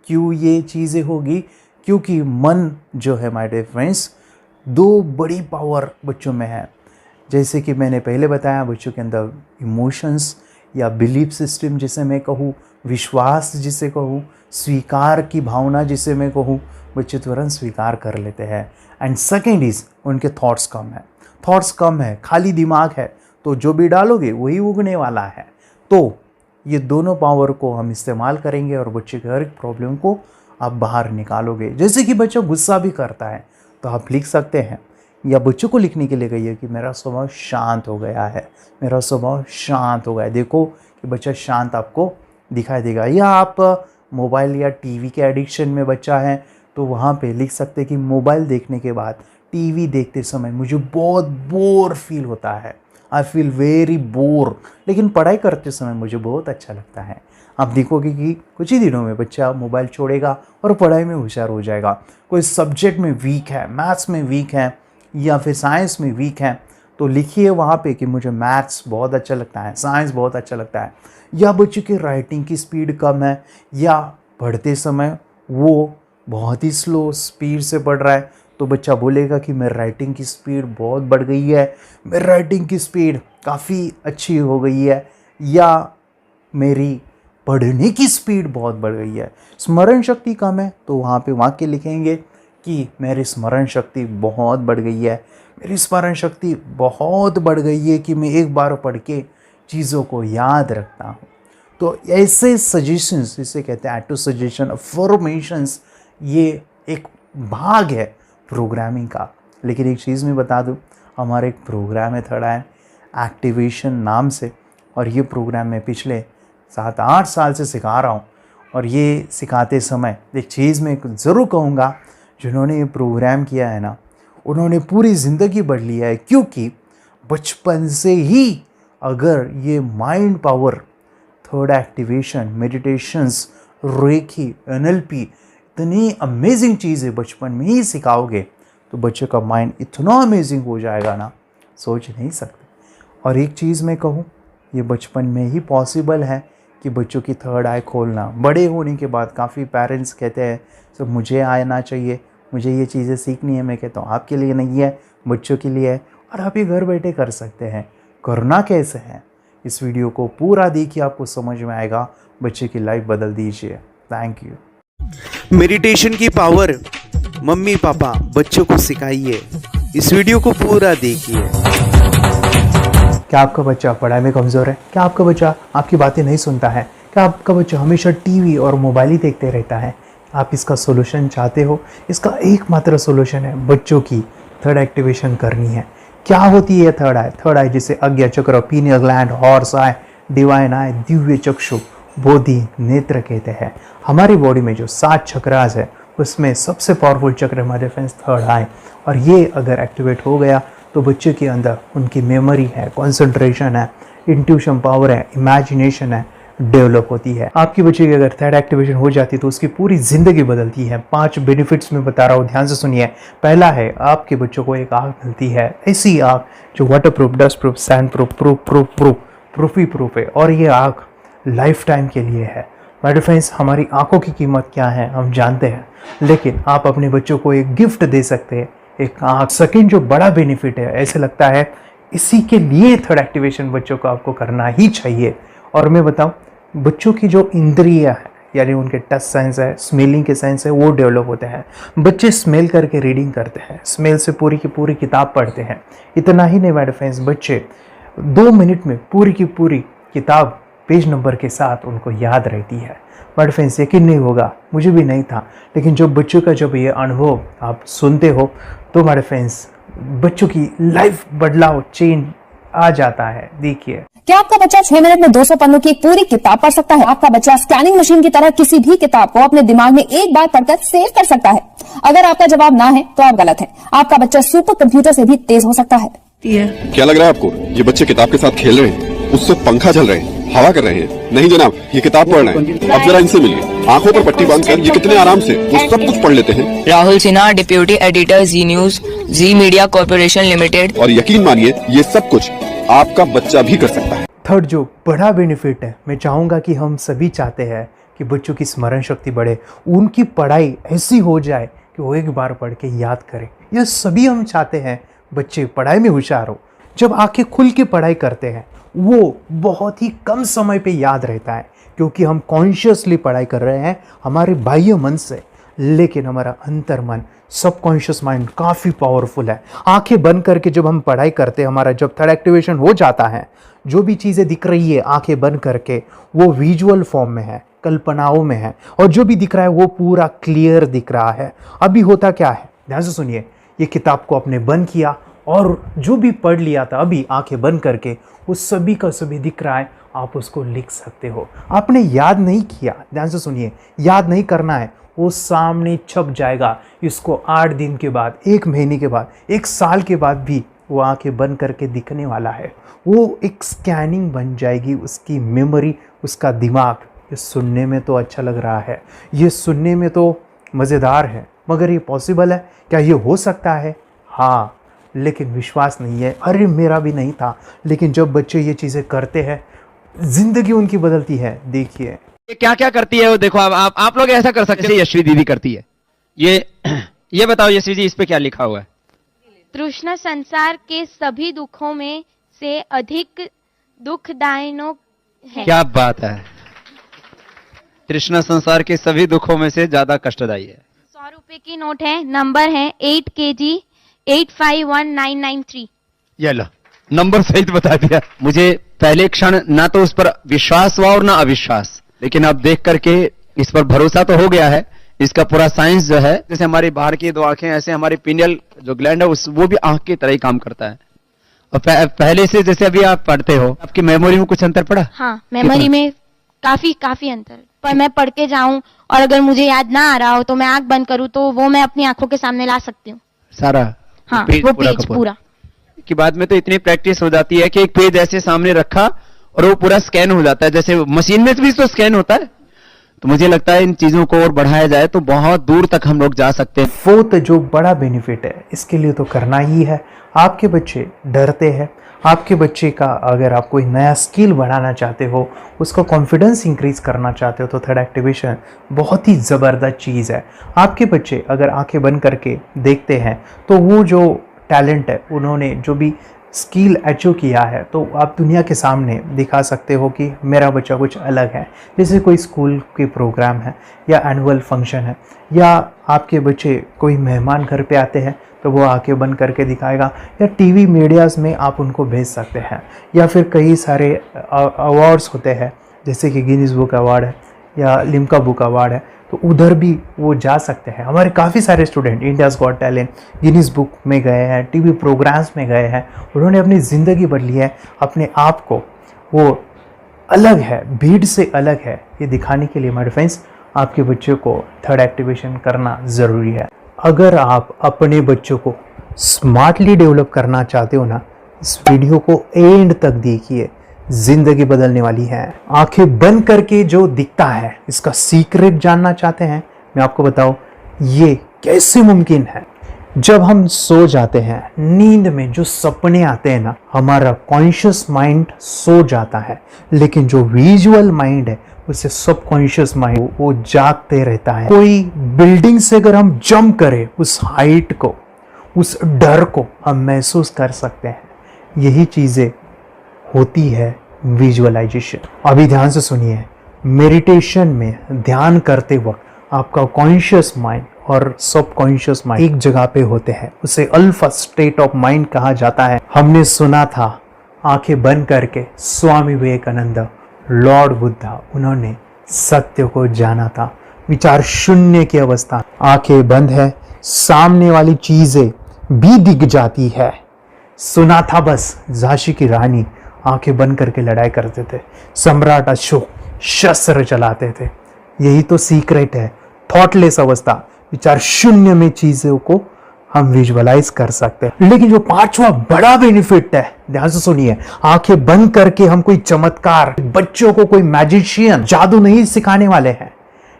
क्यों ये चीज़ें होगी, क्योंकि मन जो है माय डियर फ्रेंड्स, 2 बड़ी पावर बच्चों में है। जैसे कि मैंने पहले बताया, बच्चों के अंदर इमोशंस या बिलीफ सिस्टम जिसे मैं कहूँ, विश्वास जिसे कहूँ, स्वीकार की भावना जिसे मैं कहूँ, बच्चे तुरंत स्वीकार कर लेते हैं। एंड सेकेंड इज़ उनके थॉट्स कम है, थॉट्स कम है, खाली दिमाग है, तो जो भी डालोगे वही उगने वाला है। तो ये दोनों पावर को हम इस्तेमाल करेंगे और बच्चे के हर एक प्रॉब्लम को आप बाहर निकालोगे। जैसे कि बच्चा गुस्सा भी करता है तो आप लिख सकते हैं, या बच्चों को लिखने के लिए कहिए कि मेरा स्वभाव शांत हो गया है, मेरा स्वभाव शांत हो गया है। देखो कि बच्चा शांत आपको दिखाई देगा। या आप मोबाइल या टीवी के एडिक्शन में बच्चा है तो वहाँ पे लिख सकते हैं कि मोबाइल देखने के बाद, टीवी देखते समय मुझे बहुत बोर फील होता है, आई फील वेरी बोर, लेकिन पढ़ाई करते समय मुझे बहुत अच्छा लगता है। आप देखोगे कि कुछ ही दिनों में बच्चा मोबाइल छोड़ेगा और पढ़ाई में होशियार हो जाएगा। कोई सब्जेक्ट में वीक है, मैथ्स में वीक है या फिर साइंस में वीक है, तो लिखिए वहाँ पे कि मुझे मैथ्स बहुत अच्छा लगता है, साइंस बहुत अच्छा लगता है, या बच्चे की राइटिंग की स्पीड कम है, या पढ़ते समय वो बहुत ही स्लो स्पीड से पढ़ रहा है, तो बच्चा बोलेगा कि मेरी राइटिंग की स्पीड बहुत बढ़ गई है, मेरी राइटिंग की स्पीड काफ़ी अच्छी हो गई है, या मेरी पढ़ने की स्पीड बहुत बढ़ गई है। स्मरण शक्ति कम है तो वहाँ पे वाक्य लिखेंगे कि मेरी स्मरण शक्ति बहुत बढ़ गई है, मेरी स्मरण शक्ति बहुत बढ़ गई है कि मैं एक बार पढ़ के चीज़ों को याद रखता हूँ। तो ऐसे सजेशंस, इसे कहते हैं ऑटो सजेशन, अफर्मेशंस, ये एक भाग है प्रोग्रामिंग का। लेकिन एक चीज़ मैं बता दूँ, हमारा एक प्रोग्राम है थर्ड आई एक्टिवेशन नाम से, और ये प्रोग्राम मैं पिछले 7-8 साल से सिखा रहा हूँ। और ये सिखाते समय एक चीज़ मैं ज़रूर कहूँगा, जिन्होंने ये प्रोग्राम किया है ना, उन्होंने पूरी ज़िंदगी बढ़ लिया है, क्योंकि बचपन से ही अगर ये mind power, third activation, meditations, reiki, NLP, इतनी अमेजिंग चीज़ें बचपन में ही सिखाओगे तो बच्चे का माइंड इतना अमेजिंग हो जाएगा ना, सोच नहीं सकते। और एक चीज़ मैं कहूँ, ये बचपन में ही पॉसिबल है कि बच्चों की थर्ड आई खोलना। बड़े होने के बाद काफ़ी पेरेंट्स कहते हैं सर मुझे आना चाहिए, मुझे ये चीज़ें सीखनी है। मैं कहता हूँ आपके लिए नहीं है, बच्चों के लिए है, और आप ये घर बैठे कर सकते हैं। करना कैसे है, इस वीडियो को पूरा देखिए, आपको समझ में आएगा। बच्चे की लाइफ बदल दीजिए। Thank you. मेडिटेशन की पावर मम्मी पापा बच्चों को सिखाइए। इस वीडियो को पूरा देखिए। क्या आपका बच्चा पढ़ाई में कमज़ोर है? क्या आपका बच्चा आपकी बातें नहीं सुनता है? क्या आपका बच्चा हमेशा टीवी और मोबाइल ही देखते रहता है? आप इसका सोल्यूशन चाहते हो? इसका एकमात्र सोल्यूशन है बच्चों की थर्ड एक्टिवेशन करनी है। क्या होती है थर्ड आई? थर्ड आई जिसे आज्ञा चक्र, pineal gland, Horus eye, divine eye, दिव्य चक्षु, बोधि नेत्र कहते हैं। हमारी बॉडी में जो 7 चक्रास है उसमें सबसे पावरफुल चक्र हमारे फ्रेंड्स थर्ड आई, और ये अगर एक्टिवेट हो गया तो बच्चे के अंदर उनकी मेमोरी है, कंसंट्रेशन है, इंट्यूशन पावर है, इमेजिनेशन है, डेवलप होती है। आपकी बच्चे की अगर थर्ड एक्टिवेशन हो जाती है तो उसकी पूरी ज़िंदगी बदलती है। 5 बेनिफिट्स में बता रहा हूँ, ध्यान से सुनिए। पहला है, आपके बच्चों को एक आँख मिलती है, ऐसी आँख जो waterproof, dustproof, sandproof, proof ही प्रूफ है, और ये आँख लाइफ टाइम के लिए है। माय डियर फ्रेंड्स, हमारी आँखों की कीमत क्या है हम जानते हैं, लेकिन आप अपने बच्चों को एक गिफ्ट दे सकते हैं, एक आँख। सेकेंड जो बड़ा बेनिफिट है, ऐसे लगता है इसी के लिए थर्ड एक्टिवेशन बच्चों को आपको करना ही चाहिए। और मैं बताऊं, बच्चों की जो इंद्रियां है, यानी उनके टच सेंस है, स्मेलिंग के सेंस है, वो डेवलप होते हैं। बच्चे स्मेल करके रीडिंग करते हैं, स्मेल से पूरी की पूरी किताब पढ़ते हैं। इतना ही नहीं माय डियर फ्रेंड्स, बच्चे 2 मिनट में पूरी की पूरी किताब पेज नंबर के साथ उनको याद रहती है। बट फ्रेंड्स, यकीन नहीं होगा, मुझे भी नहीं था, लेकिन जो बच्चों का जब ये अनुभव आप सुनते हो तो हमारे फ्रेंड्स बच्चों की लाइफ बदलाव, चेंज आ जाता है। देखिए, क्या आपका बच्चा 6 मिनट में 200 पन्नों की एक पूरी किताब पढ़ सकता है? आपका बच्चा स्कैनिंग मशीन की तरह किसी भी किताब को अपने दिमाग में एक बार पढ़कर सेव कर सकता है? अगर आपका जवाब ना है तो आप गलत हैं। आपका बच्चा सुपर कंप्यूटर से भी तेज हो सकता है। क्या लग रहा है आपको? ये बच्चे किताब के साथ खेल रहे हैं, उससे पंखा चल रहे हैं, हवा कर रहे हैं? नहीं जनाब, ये किताब पढ़ रहे हैं। अब जरा इनसे मिलिए। आंखों पर पट्टी बांधकर ये कितने आराम से वो सब कुछ पढ़ लेते हैं। राहुल सिन्हा, डिप्यूटी एडिटर, जी न्यूज, जी मीडिया कॉर्पोरेशन लिमिटेड। और यकीन मानिए, ये सब कुछ आपका बच्चा भी कर सकता है। थर्ड जो बड़ा बेनिफिट है, मैं चाहूँगा कि हम सभी चाहते हैं कि बच्चों की स्मरण शक्ति बढ़े, उनकी पढ़ाई ऐसी हो जाए कि वो एक बार पढ़ के याद करें। यह सभी हम चाहते हैं, बच्चे पढ़ाई में होशियार हो। जब आंखें खुल के पढ़ाई करते हैं वो बहुत ही कम समय पे याद रहता है, क्योंकि हम कॉन्शियसली पढ़ाई कर रहे हैं हमारे बाह्य मन से, लेकिन हमारा अंतर मन, सबकॉन्शियस माइंड काफ़ी पावरफुल है। आंखें बंद करके जब हम पढ़ाई करते हैं, हमारा जब थर्ड एक्टिवेशन हो जाता है, जो भी चीज़ें दिख रही है आंखें बंद करके, वो विजुअल फॉर्म में है, कल्पनाओं में है, और जो भी दिख रहा है वो पूरा क्लियर दिख रहा है। अभी होता क्या है, ध्यान से सुनिए। ये किताब को आपने बंद किया और जो भी पढ़ लिया था अभी आंखें बंद करके, वो सभी का सभी दिख रहा है, आप उसको लिख सकते हो। आपने याद नहीं किया, ध्यान से सुनिए, याद नहीं करना है, वो सामने छप जाएगा। इसको 8 दिन के बाद, 1 महीने के बाद, 1 साल के बाद भी वो आंखें बंद करके दिखने वाला है। वो एक स्कैनिंग बन जाएगी, उसकी मेमोरी, उसका दिमाग। ये सुनने में तो अच्छा लग रहा है, ये सुनने में तो मज़ेदार है, मगर ये पॉसिबल है क्या? ये हो सकता है? हाँ, लेकिन विश्वास नहीं है। अरे मेरा भी नहीं था। लेकिन जब बच्चे ये चीज़ें करते हैं, ज़िंदगी उनकी बदलती है। देखिए क्या क्या करती है वो, देखो आप लोग ऐसा कर सकते हैं, यशवी दीदी करती है। ये बताओ यशवी जी, इस पे क्या लिखा हुआ है? तृष्णा संसार के सभी दुखों में से अधिक दुखदायिनो है। क्या बात है, तृष्णा संसार के सभी दुखों में से ज्यादा कष्टदायी है। 100 रुपए की नोट है, नंबर है 8 kg 851993। ये लो, नंबर सहित बता दिया। मुझे पहले क्षण ना तो उस पर विश्वास हुआ और ना अविश्वास, लेकिन अब देख करके इस पर भरोसा तो हो गया है। इसका पूरा साइंस जो है, जैसे हमारी बाहर की दो आंखें, ऐसे हमारी पिनियल जो ग्लैंड है वो भी आंख की तरह ही काम करता है। और पहले से जैसे अभी आप पढ़ते हो, आपकी मेमोरी में कुछ अंतर पड़ा? हाँ, मेमोरी में काफी अंतर। पर मैं पढ़ के जाऊं और अगर मुझे याद ना आ रहा हो तो मैं आंख बंद करूं तो वो मैं अपनी आंखों के सामने ला सकती हूँ सारा। हाँ, पेज वो पूरा पेज का पूरा। कि बाद में तो इतनी प्रैक्टिस हो जाती है कि एक पेज ऐसे सामने रखा और वो पूरा स्कैन हो जाता है, जैसे मशीन में भी तो स्कैन होता है। तो मुझे लगता है इन चीजों को और बढ़ाया जाए तो बहुत दूर तक हम लोग जा सकते हैं। फोर्थ जो बड़ा बेनिफिट है, इसके लिए तो करना ही है। आपके बच्चे डरते हैं, आपके बच्चे का अगर आप कोई नया स्किल बढ़ाना चाहते हो, उसका कॉन्फिडेंस इंक्रीज करना चाहते हो, तो थर्ड एक्टिवेशन बहुत ही ज़बरदस्त चीज़ है। आपके बच्चे अगर आंखें बंद करके देखते हैं तो वो जो टैलेंट है, उन्होंने जो भी स्किल अचीव किया है, तो आप दुनिया के सामने दिखा सकते हो कि मेरा बच्चा कुछ अलग है। जैसे कोई स्कूल के प्रोग्राम है या एनुअल फंक्शन है, या आपके बच्चे कोई मेहमान घर पे आते हैं तो वो आके बंद करके दिखाएगा, या टीवी मीडियाज़ में आप उनको भेज सकते हैं, या फिर कई सारे अवार्ड्स होते हैं जैसे कि गिनीज बुक अवार्ड है या लिम्का बुक अवार्ड है, तो उधर भी वो जा सकते हैं। हमारे काफ़ी सारे student India's got talent, Guinness book में गए हैं, टीवी प्रोग्राम्स में गए हैं, उन्होंने अपनी ज़िंदगी बदली है, अपने आप को वो अलग है, भीड़ से अलग है, ये दिखाने के लिए मेरे फ्रेंड्स आपके बच्चों को थर्ड एक्टिवेशन करना ज़रूरी है। अगर आप अपने बच्चों को स्मार्टली डेवलप करना चाहते हो ना, इस वीडियो को एंड तक देखिए, जिंदगी बदलने वाली है। आंखें बंद करके जो दिखता है, इसका सीक्रेट जानना चाहते हैं? मैं आपको बताऊं ये कैसे मुमकिन है। जब हम सो जाते हैं, नींद में जो सपने आते हैं ना, हमारा कॉन्शियस माइंड सो जाता है, लेकिन जो विजुअल माइंड है, उसे सबकॉन्शियस माइंड वो जागते रहता है। कोई बिल्डिंग से अगर हम जंप करें, उस हाइट को, उस डर को हम महसूस कर सकते हैं। यही चीज़ें होती है विजुअलाइजेशन। अभी ध्यान से सुनिए, मेडिटेशन में ध्यान करते वक्त आपका कॉन्शियस माइंड और सबकॉन्शियस माइंड एक जगह पे होते हैं, उसे अल्फा स्टेट ऑफ माइंड कहा जाता है। हमने सुना था आंखें बंद करके स्वामी विवेकानंद, लॉर्ड बुद्धा, उन्होंने सत्य को जाना था। विचार शून्य की अवस्था, आंखें बंद है, सामने वाली चीजें भी दिख जाती है। सुना था बस, झांसी की रानी आंखें बंद करके लड़ाई करते थे, सम्राट अशोक शस्त्र चलाते थे। यही तो सीक्रेट है, थॉटलेस अवस्था, विचार शून्य में चीजों को हम विजुअलाइज कर सकते हैं। लेकिन जो पांचवा बड़ा बेनिफिट है, ध्यान से सुनिए, आंखें बंद करके हम कोई चमत्कार, बच्चों को कोई मैजिशियन जादू नहीं सिखाने वाले हैं।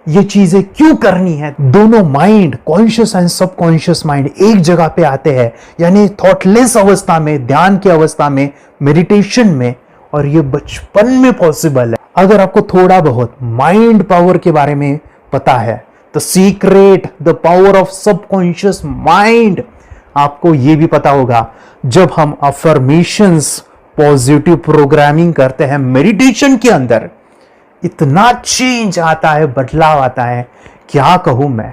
ये चीजें क्यों करनी है? दोनों mind, conscious and subconscious mind एक जगह पे आते हैं, यानी थॉटलेस अवस्था में, ध्यान की अवस्था में, मेडिटेशन में, और ये बचपन में पॉसिबल है। अगर आपको थोड़ा बहुत माइंड पावर के बारे में पता है, the secret, the power of subconscious mind, आपको ये भी पता होगा, जब हम अफर्मेशंस, पॉजिटिव प्रोग्रामिंग करते हैं मेडिटेशन के अंदर, इतना चेंज आता है, बदलाव आता है, क्या कहूं मैं।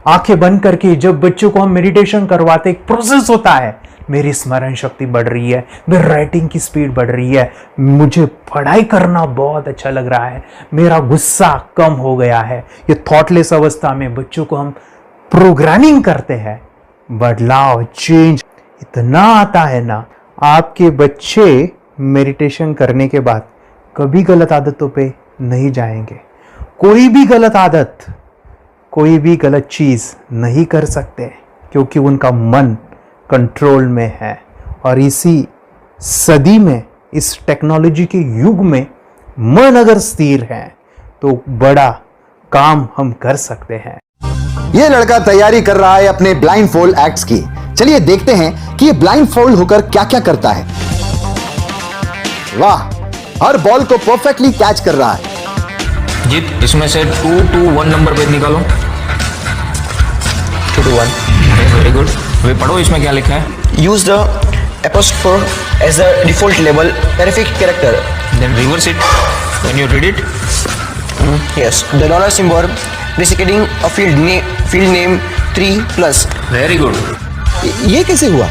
आंखें बंद करके जब बच्चों को हम मेडिटेशन करवाते, एक प्रोसेस होता है, मेरी स्मरण शक्ति बढ़ रही है, मेरी राइटिंग की स्पीड बढ़ रही है, मुझे पढ़ाई करना बहुत अच्छा लग रहा है, मेरा गुस्सा कम हो गया है। ये थॉटलेस अवस्था में बच्चों को हम प्रोग्रामिंग करते हैं, बदलाव, चेंज इतना आता है ना। आपके बच्चे मेडिटेशन करने के बाद कभी गलत आदतों पे नहीं जाएंगे। कोई भी गलत आदत, कोई भी गलत चीज नहीं कर सकते, क्योंकि उनका मन कंट्रोल में है। और इसी सदी में, इस टेक्नोलॉजी के युग में, मन अगर स्थिर है तो बड़ा काम हम कर सकते हैं। ये लड़का तैयारी कर रहा है अपने ब्लाइंड फोल्ड एक्ट्स की। चलिए देखते हैं कि ये ब्लाइंड फोल्ड होकर क्या क्या करता है। वाह, हर बॉल को परफेक्टली कैच कर रहा है। जीत इसमें से 2 to 1 नंबर पेज निकालो। 2 to 1, वेरी गुड। वे पढ़ो इसमें क्या लिखा है। use the apostrophe as a default label terrific character. Then reverse it when you read it. Yes, the dollar symbol designating a field name 3+. Very good. ये कैसे हुआ?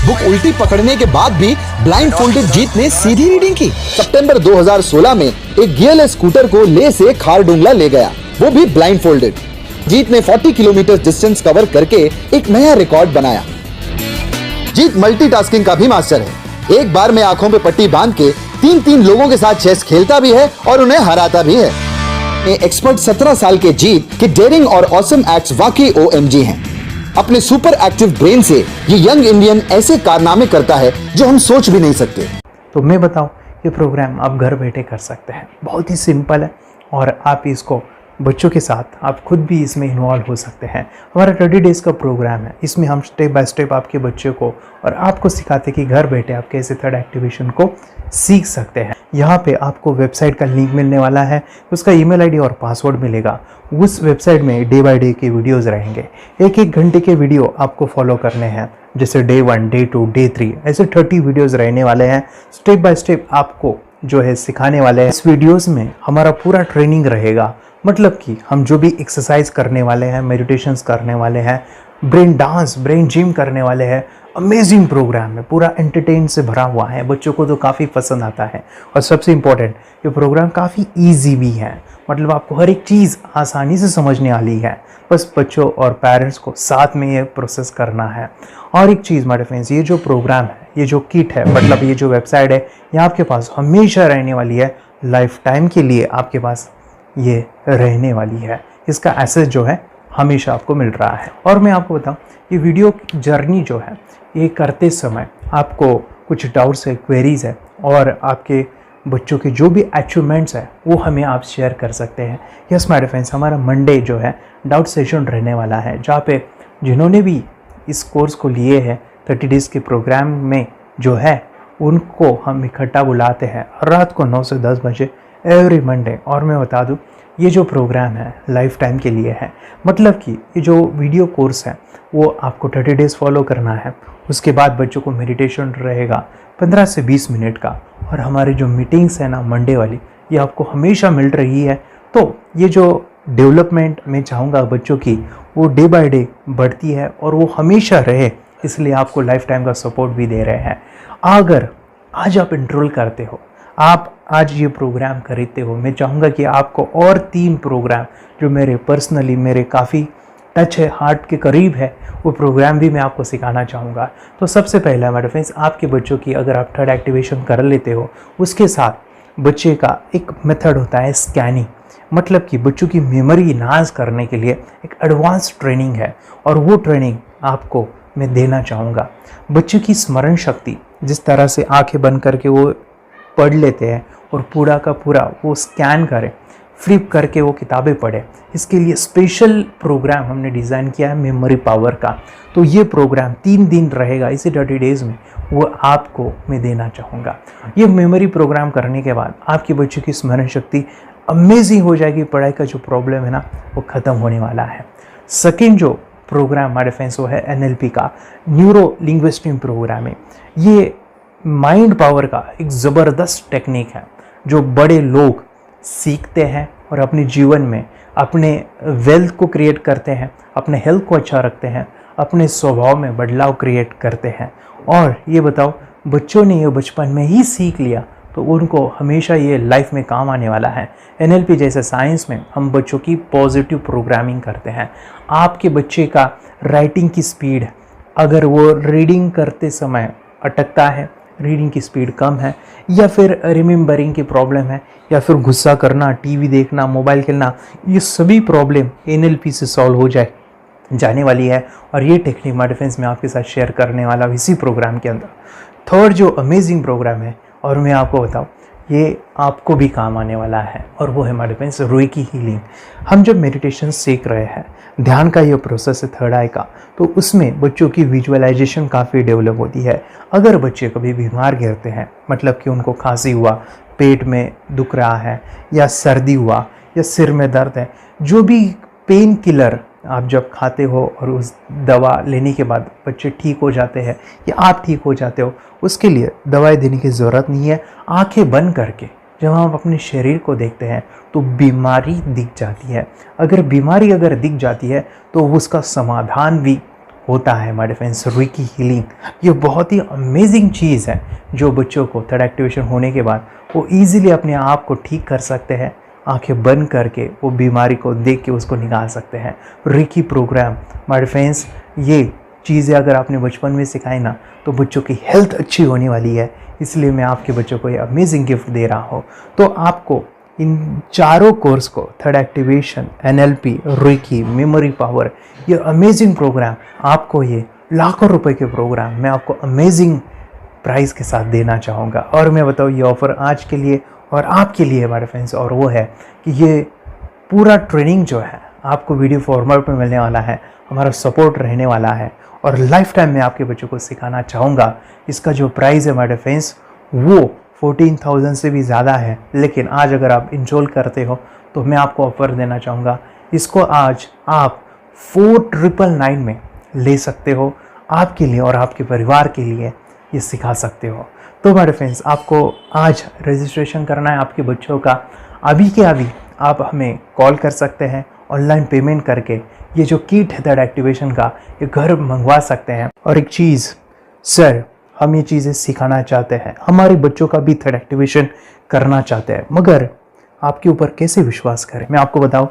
Book उल्टी पकड़ने के बाद भी ब्लाइंड फोल्डेड जीत ने सीधी रीडिंग की। सितंबर 2016 में एक गियरलेस स्कूटर को ले से खारडुंगला ले गया, वो भी ब्लाइंड फोल्डेड। जीत ने 40 किलोमीटर डिस्टेंस कवर करके एक नया रिकॉर्ड बनाया। जीत मल्टीटास्किंग का भी मास्टर है। एक बार में आंखों पे पट्टी बांध के 3 लोगों के साथ चेस खेलता भी है और उन्हें हराता भी है। एक्सपर्ट 17 साल के जीत के डेयरिंग और ऑसम एक्ट्स वाकई OMG हैं। अपने सुपर एक्टिव ब्रेन से ये यंग इंडियन ऐसे कारनामे करता है जो हम सोच भी नहीं सकते। तो मैं बताऊं, ये प्रोग्राम आप घर बैठे कर सकते हैं, बहुत ही सिंपल है और आप इसको बच्चों के साथ आप खुद भी इसमें इन्वॉल्व हो सकते हैं। हमारा 30 डेज़ का प्रोग्राम है, इसमें हम स्टेप बाय स्टेप आपके बच्चे को और आपको सिखाते हैं कि घर बैठे आप कैसे थर्ड एक्टिवेशन को सीख सकते हैं। यहाँ पे आपको वेबसाइट का लिंक मिलने वाला है, उसका ईमेल आईडी और पासवर्ड मिलेगा। उस वेबसाइट में डे बाय डे के वीडियोस रहेंगे, 1-1 घंटे के वीडियो आपको फॉलो करने हैं, जैसे डे 1, डे 2, डे 3 ऐसे 30 वीडियोस रहने वाले हैं। स्टेप बाय स्टेप आपको जो है सिखाने वाले हैं। इस वीडियोस में हमारा पूरा ट्रेनिंग रहेगा, मतलब कि हम जो भी एक्सरसाइज करने वाले हैं, मेडिटेशंस करने वाले हैं, ब्रेन डांस, ब्रेन जिम करने वाले हैं। अमेजिंग प्रोग्राम है, पूरा एंटरटेन से भरा हुआ है, बच्चों को तो काफ़ी पसंद आता है। और सबसे इम्पोर्टेंट, ये प्रोग्राम काफ़ी ईजी भी है, मतलब आपको हर एक चीज़ आसानी से समझने वाली है। बस बच्चों और पेरेंट्स को साथ में ये प्रोसेस करना है। और एक चीज़ मेरे फ्रेंड्स, ये जो प्रोग्राम है, ये जो किट है, मतलब ये जो वेबसाइट है, ये आपके पास हमेशा रहने वाली है, लाइफ टाइम के लिए आपके पास ये रहने वाली है। इसका एक्सेस जो है हमेशा आपको मिल रहा है। और मैं आपको बताऊं, ये वीडियो जर्नी जो है, ये करते समय आपको कुछ डाउट्स है, क्वेरीज है और आपके बच्चों के जो भी अचीवमेंट्स है वो हमें आप शेयर कर सकते हैं। यस माय फ्रेंड्स, हमारा मंडे जो है डाउट सेशन रहने वाला है, जहाँ पे जिन्होंने भी इस कोर्स को लिए हैं 30 डेज़ के प्रोग्राम में जो है उनको हम इकट्ठा बुलाते हैं रात को 9 से 10 बजे एवरी मंडे। और मैं बता दूं, ये जो प्रोग्राम है लाइफ टाइम के लिए है, मतलब कि ये जो वीडियो कोर्स है वो आपको 30 डेज़ फॉलो करना है। उसके बाद बच्चों को मेडिटेशन रहेगा 15 से 20 मिनट का, और हमारी जो मीटिंग्स है ना मंडे वाली, ये आपको हमेशा मिल रही है। तो ये जो डेवलपमेंट मैं चाहूँगा बच्चों की, वो डे बाय डे बढ़ती है और वो हमेशा रहे, इसलिए आपको लाइफ टाइम का सपोर्ट भी दे रहे हैं। अगर आज आप एनरोल करते हो, आप आज ये प्रोग्राम खरीदते हो, मैं चाहूँगा कि आपको और 3 प्रोग्राम जो मेरे पर्सनली मेरे काफ़ी टच है, हार्ट के करीब है, वो प्रोग्राम भी मैं आपको सिखाना चाहूँगा। तो सबसे पहला मेरे फ्रेंड्स, आपके बच्चों की अगर आप थर्ड एक्टिवेशन कर लेते हो, उसके साथ बच्चे का एक मेथड होता है स्कैनिंग, मतलब कि बच्चों की मेमोरी इन्हांस करने के लिए एक एडवांस ट्रेनिंग है, और वो ट्रेनिंग आपको मैं देना चाहूँगा। बच्चों की स्मरण शक्ति, जिस तरह से आंखें बंद करके वो पढ़ लेते हैं और पूरा का पूरा वो स्कैन करें, फ्लिप करके वो किताबें पढ़े, इसके लिए स्पेशल प्रोग्राम हमने डिज़ाइन किया है मेमोरी पावर का। तो ये प्रोग्राम 3 दिन रहेगा, इसी 30 डेज़ में वो आपको मैं देना चाहूँगा। ये मेमोरी प्रोग्राम करने के बाद आपके बच्चों की स्मरण शक्ति अमेजिंग हो जाएगी, पढ़ाई का जो प्रॉब्लम है ना वो ख़त्म होने वाला है। सेकेंड जो प्रोग्राम हमारे फ्रेंड्स वो है NLP का, न्यूरो लिंग्विस्टिक प्रोग्राम है। ये माइंड पावर का एक ज़बरदस्त टेक्निक है जो बड़े लोग सीखते हैं और अपने जीवन में अपने वेल्थ को क्रिएट करते हैं, अपने हेल्थ को अच्छा रखते हैं, अपने स्वभाव में बदलाव क्रिएट करते हैं। और ये बताओ, बच्चों ने ये बचपन में ही सीख लिया तो उनको हमेशा ये लाइफ में काम आने वाला है। NLP जैसे साइंस में हम बच्चों की पॉजिटिव प्रोग्रामिंग करते हैं। आपके बच्चे का राइटिंग की स्पीड, अगर वो रीडिंग करते समय अटकता है, रीडिंग की स्पीड कम है, या फिर रिमेंबरिंग की प्रॉब्लम है, या फिर गुस्सा करना, टीवी देखना, मोबाइल खेलना, ये सभी प्रॉब्लम NLP से सॉल्व हो जाने वाली है। और ये टेक्निक माय फ्रेंड्स मैं आपके साथ शेयर करने वाला हूँ इसी प्रोग्राम के अंदर। थर्ड जो अमेजिंग प्रोग्राम है, और मैं आपको बताऊँ, ये आपको भी काम आने वाला है, और वो है हमारे फ्रेंड्स रेकी हीलिंग। हम जब मेडिटेशन सीख रहे हैं, ध्यान का ये प्रोसेस है थर्ड आई का, तो उसमें बच्चों की विजुअलाइजेशन काफ़ी डेवलप होती है। अगर बच्चे कभी बीमार गिरते हैं, मतलब कि उनको खांसी हुआ, पेट में दुख रहा है, या सर्दी हुआ, या सिर में दर्द है, जो भी पेन किलर आप जब खाते हो और उस दवा लेने के बाद बच्चे ठीक हो जाते हैं या आप ठीक हो जाते हो, उसके लिए दवाई देने की ज़रूरत नहीं है। आंखें बंद करके जब हम अपने शरीर को देखते हैं तो बीमारी दिख जाती है। अगर बीमारी दिख जाती है तो उसका समाधान भी होता है। हमारे फ्रेंड्स, रेकी हीलिंग ये बहुत ही अमेजिंग चीज़ है जो बच्चों को थर्ड एक्टिवेशन होने के बाद वो ईजिली अपने आप को ठीक कर सकते हैं। आंखें बंद करके वो बीमारी को देख के उसको निकाल सकते हैं। रेकी प्रोग्राम हमारे फ्रेंड्स, ये चीज़ें अगर आपने बचपन में सिखाई ना तो बच्चों की हेल्थ अच्छी होने वाली है। इसलिए मैं आपके बच्चों को ये अमेजिंग गिफ्ट दे रहा हूँ। तो आपको इन चारों कोर्स को, third activation, NLP, reiki, memory power, ये अमेजिंग प्रोग्राम, आपको ये लाखों रुपए के प्रोग्राम मैं आपको अमेजिंग प्राइस के साथ देना चाहूँगा। और मैं बताऊँ ये ऑफ़र आज के लिए और आपके लिए हमारे फ्रेंड्स, और वो है कि ये पूरा ट्रेनिंग जो है आपको वीडियो फॉर्मेट में मिलने वाला है, हमारा सपोर्ट रहने वाला है और लाइफ टाइम में आपके बच्चों को सिखाना चाहूँगा। इसका जो प्राइस है हमारे फ्रेंड्स वो 14,000 से भी ज़्यादा है, लेकिन आज अगर आप इंस्टॉल करते हो तो मैं आपको ऑफ़र देना चाहूँगा। इसको आज आप 4,999 में ले सकते हो। आपके लिए और आपके परिवार के लिए ये सिखा सकते हो। तो हमारे फ्रेंड्स, आपको आज रजिस्ट्रेशन करना है आपके बच्चों का। अभी के अभी आप हमें कॉल कर सकते हैं, ऑनलाइन पेमेंट करके ये जो किट है थर्ड एक्टिवेशन का, ये घर मंगवा सकते हैं। और एक चीज़ सर, हम ये चीज़ें सिखाना चाहते हैं, हमारे बच्चों का भी थर्ड एक्टिवेशन करना चाहते हैं, मगर आपके ऊपर कैसे विश्वास करें? मैं आपको बताऊं,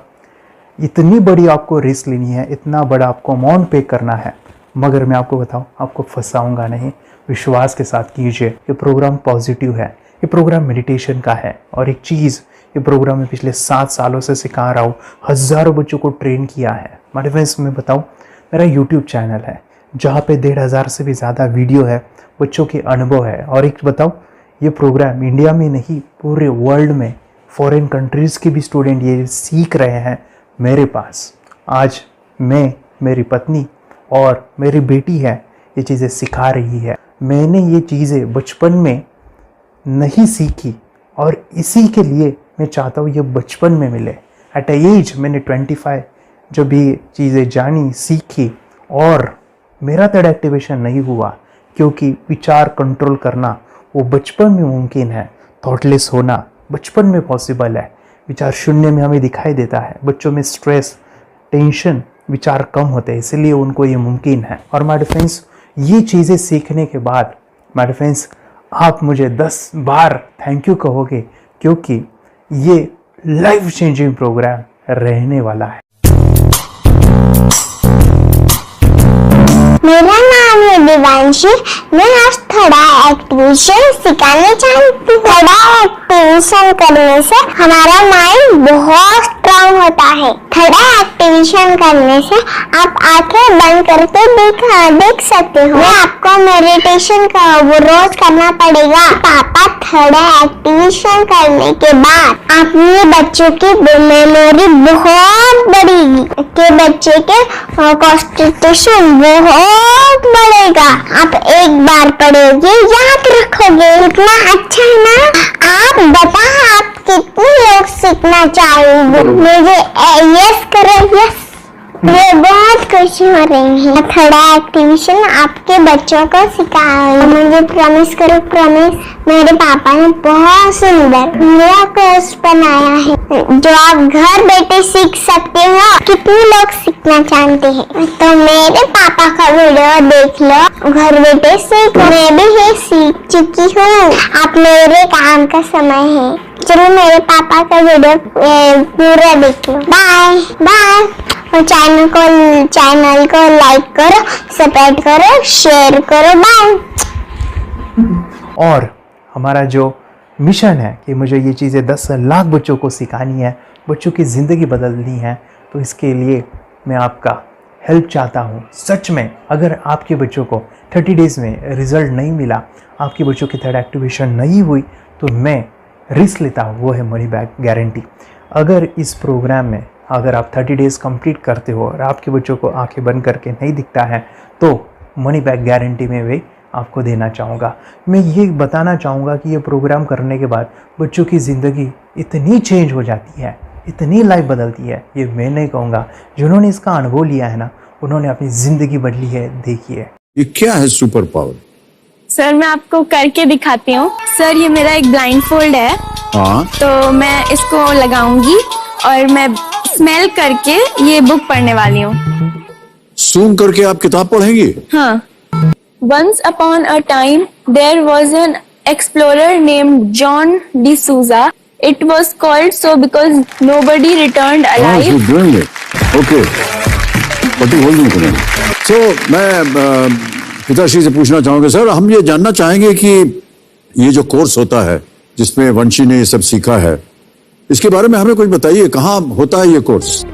इतनी बड़ी आपको रिस्क लेनी है, इतना बड़ा आपको अमाउंट पे करना है, मगर मैं आपको बताऊं, आपको फंसाऊंगा नहीं। विश्वास के साथ कीजिए। ये प्रोग्राम पॉजिटिव है, ये प्रोग्राम मेडिटेशन का है। और एक चीज़, ये प्रोग्राम मैं पिछले 7 सालों से सिखा रहा हूँ, हज़ारों बच्चों को ट्रेन किया है। हमारे फ्रेंड्स, मैं बताऊँ, मेरा यूट्यूब चैनल है जहाँ पे 1,500 से भी ज़्यादा वीडियो है, बच्चों के अनुभव है। और एक बताऊँ, ये प्रोग्राम इंडिया में नहीं, पूरे वर्ल्ड में फॉरेन कंट्रीज़ के भी स्टूडेंट ये सीख रहे हैं मेरे पास। आज मैं, मेरी पत्नी और मेरी बेटी है ये चीज़ें सिखा रही है। मैंने ये चीज़ें बचपन में नहीं सीखी और इसी के लिए मैं चाहता हूँ ये बचपन में मिले। एट एज मैंने 25 जब ये चीज़ें जानी, सीखी, और मेरा थर्ड एक्टिवेशन नहीं हुआ क्योंकि विचार कंट्रोल करना वो बचपन में मुमकिन है। थॉटलेस होना बचपन में पॉसिबल है। विचार शून्य में हमें दिखाई देता है। बच्चों में स्ट्रेस, टेंशन, विचार कम होते हैं, इसलिए उनको ये मुमकिन है। और माय फ्रेंड्स, ये चीज़ें सीखने के बाद माय फ्रेंड्स, आप मुझे 10 बार थैंक यू कहोगे, क्योंकि ये लाइफ चेंजिंग प्रोग्राम रहने वाला है। मेरा नाम है दिवांशी। मैं आज थोड़ा एक्टिवेशन सिखाने चाहती हूँ। थोड़ा एक्टिवेशन करने से हमारा माइंड बहुत स्ट्रांग होता है। थोड़ा एक्टिवेशन करने से आप आंखें बंद करके देख सकते हो। मैं आपको मेडिटेशन का वो रोज करना पड़ेगा। पापा, थोड़ा एक्टिवेशन करने के बाद अपने बच्चों की मेमोरी बहुत बढ़ेगी, के बच्चे के कॉन्सेंट्रेशन बहुत बढ़ेगा। आप एक बार पढ़ोगे, याद रखोगे, कितना अच्छा है ना। आप बताओ, आप कितने लोग सीखना चाहोगे? मुझे यस करो, यस। मैं बहुत खुश हो रही हूँ। थोड़ा एक्टिवेशन आपके बच्चों को सिखाऊंगी। मुझे प्रॉमिस करो, प्रॉमिस। मेरे पापा ने बहुत सुंदर मेरा कोर्स बनाया है जो आप घर बैठे सीख सकते हो। कितने लोग सीखना चाहते हैं तो मेरे पापा का वीडियो देख लो, घर बैठे सीख। मैं भी ये सीख चुकी हूँ। आप मेरे काम का समय है। चलो मेरे पापा का वीडियो पूरा देख लो। Bye bye. और चैनल को लाइक करो, सब्सक्राइब करो, शेयर करो। बाय। और हमारा जो मिशन है कि मुझे ये चीज़ें 10 लाख बच्चों को सिखानी है, बच्चों की ज़िंदगी बदलनी है, तो इसके लिए मैं आपका हेल्प चाहता हूँ। सच में अगर आपके बच्चों को 30 डेज़ में रिज़ल्ट नहीं मिला, आपके बच्चों की थर्ड एक्टिवेशन नहीं हुई, तो मैं रिस्क लेता हूँ, वो है मनी बैक गारंटी। अगर इस प्रोग्राम में अगर आप 30 डेज़ कंप्लीट करते हो और आपके बच्चों को आंखें बंद करके नहीं दिखता है तो मनी बैक गारंटी में भी आपको देना चाहूँगा। मैं ये बताना चाहूँगा कि ये प्रोग्राम करने के बाद बच्चों की ज़िंदगी इतनी चेंज हो जाती है, इतनी लाइफ बदलती है, ये मैं नहीं कहूँगा, जिन्होंने इसका अनुभव लिया है ना उन्होंने अपनी ज़िंदगी बदली है। देखिए ये क्या है सुपर पावर? सर मैं आपको करके दिखाती हूँ। सर ये मेरा एक ब्लाइंड फोल्ड है, हाँ तो मैं इसको लगाऊंगी और मैं स्मेल करके ये बुक पढ़ने वाली हूँ। सूंघ करके आप किताब पढ़ेंगी? हाँ। Once upon a time, there was an explorer named John D'Souza. It was called so because nobody returned alive. Okay, पट्टी खोल दूँ तुम्हें। तो मैं पिताश्री से पूछना चाहूँगा, सर हम ये जानना चाहेंगे कि ये जो कोर्स होता है जिसमें वंशी ने ये सब सीखा है, इसके बारे में हमें कुछ बताइए, कहाँ होता है ये कोर्स?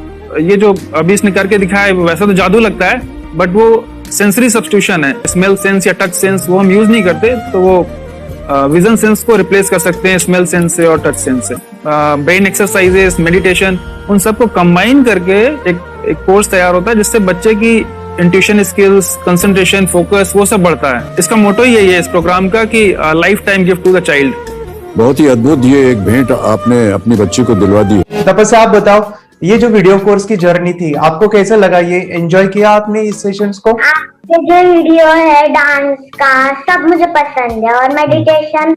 ये जो अभी इसने करके दिखाया है वैसा तो जादू लगता है, बट वो सेंसरी सब्स्टिट्यूशन है। स्मेल सेंस या टच सेंस वो हम यूज नहीं करते, तो वो विजन सेंस को रिप्लेस कर सकते हैं स्मेल सेंस से और टच सेंस से। ब्रेन एक्सरसाइजेस, मेडिटेशन, उन सबको कंबाइन करके एक कोर्स तैयार होता है जिससे बच्चे की इंट्यूशन स्किल्स, कंसंट्रेशन, फोकस वो सब बढ़ता है। इसका मोटो यही है इस प्रोग्राम का कि lifetime gift to the child. बहुत ही अद्भुत ये एक भेंट आपने अपनी बच्ची को दिलवा दी। तपस्या आप बताओ, ये जो वीडियो कोर्स की जर्नी थी आपको कैसा लगा? ये एंजॉय किया आपने इस सेशंस को? ये जो वीडियो है डांस का सब मुझे पसंद है और मेडिटेशन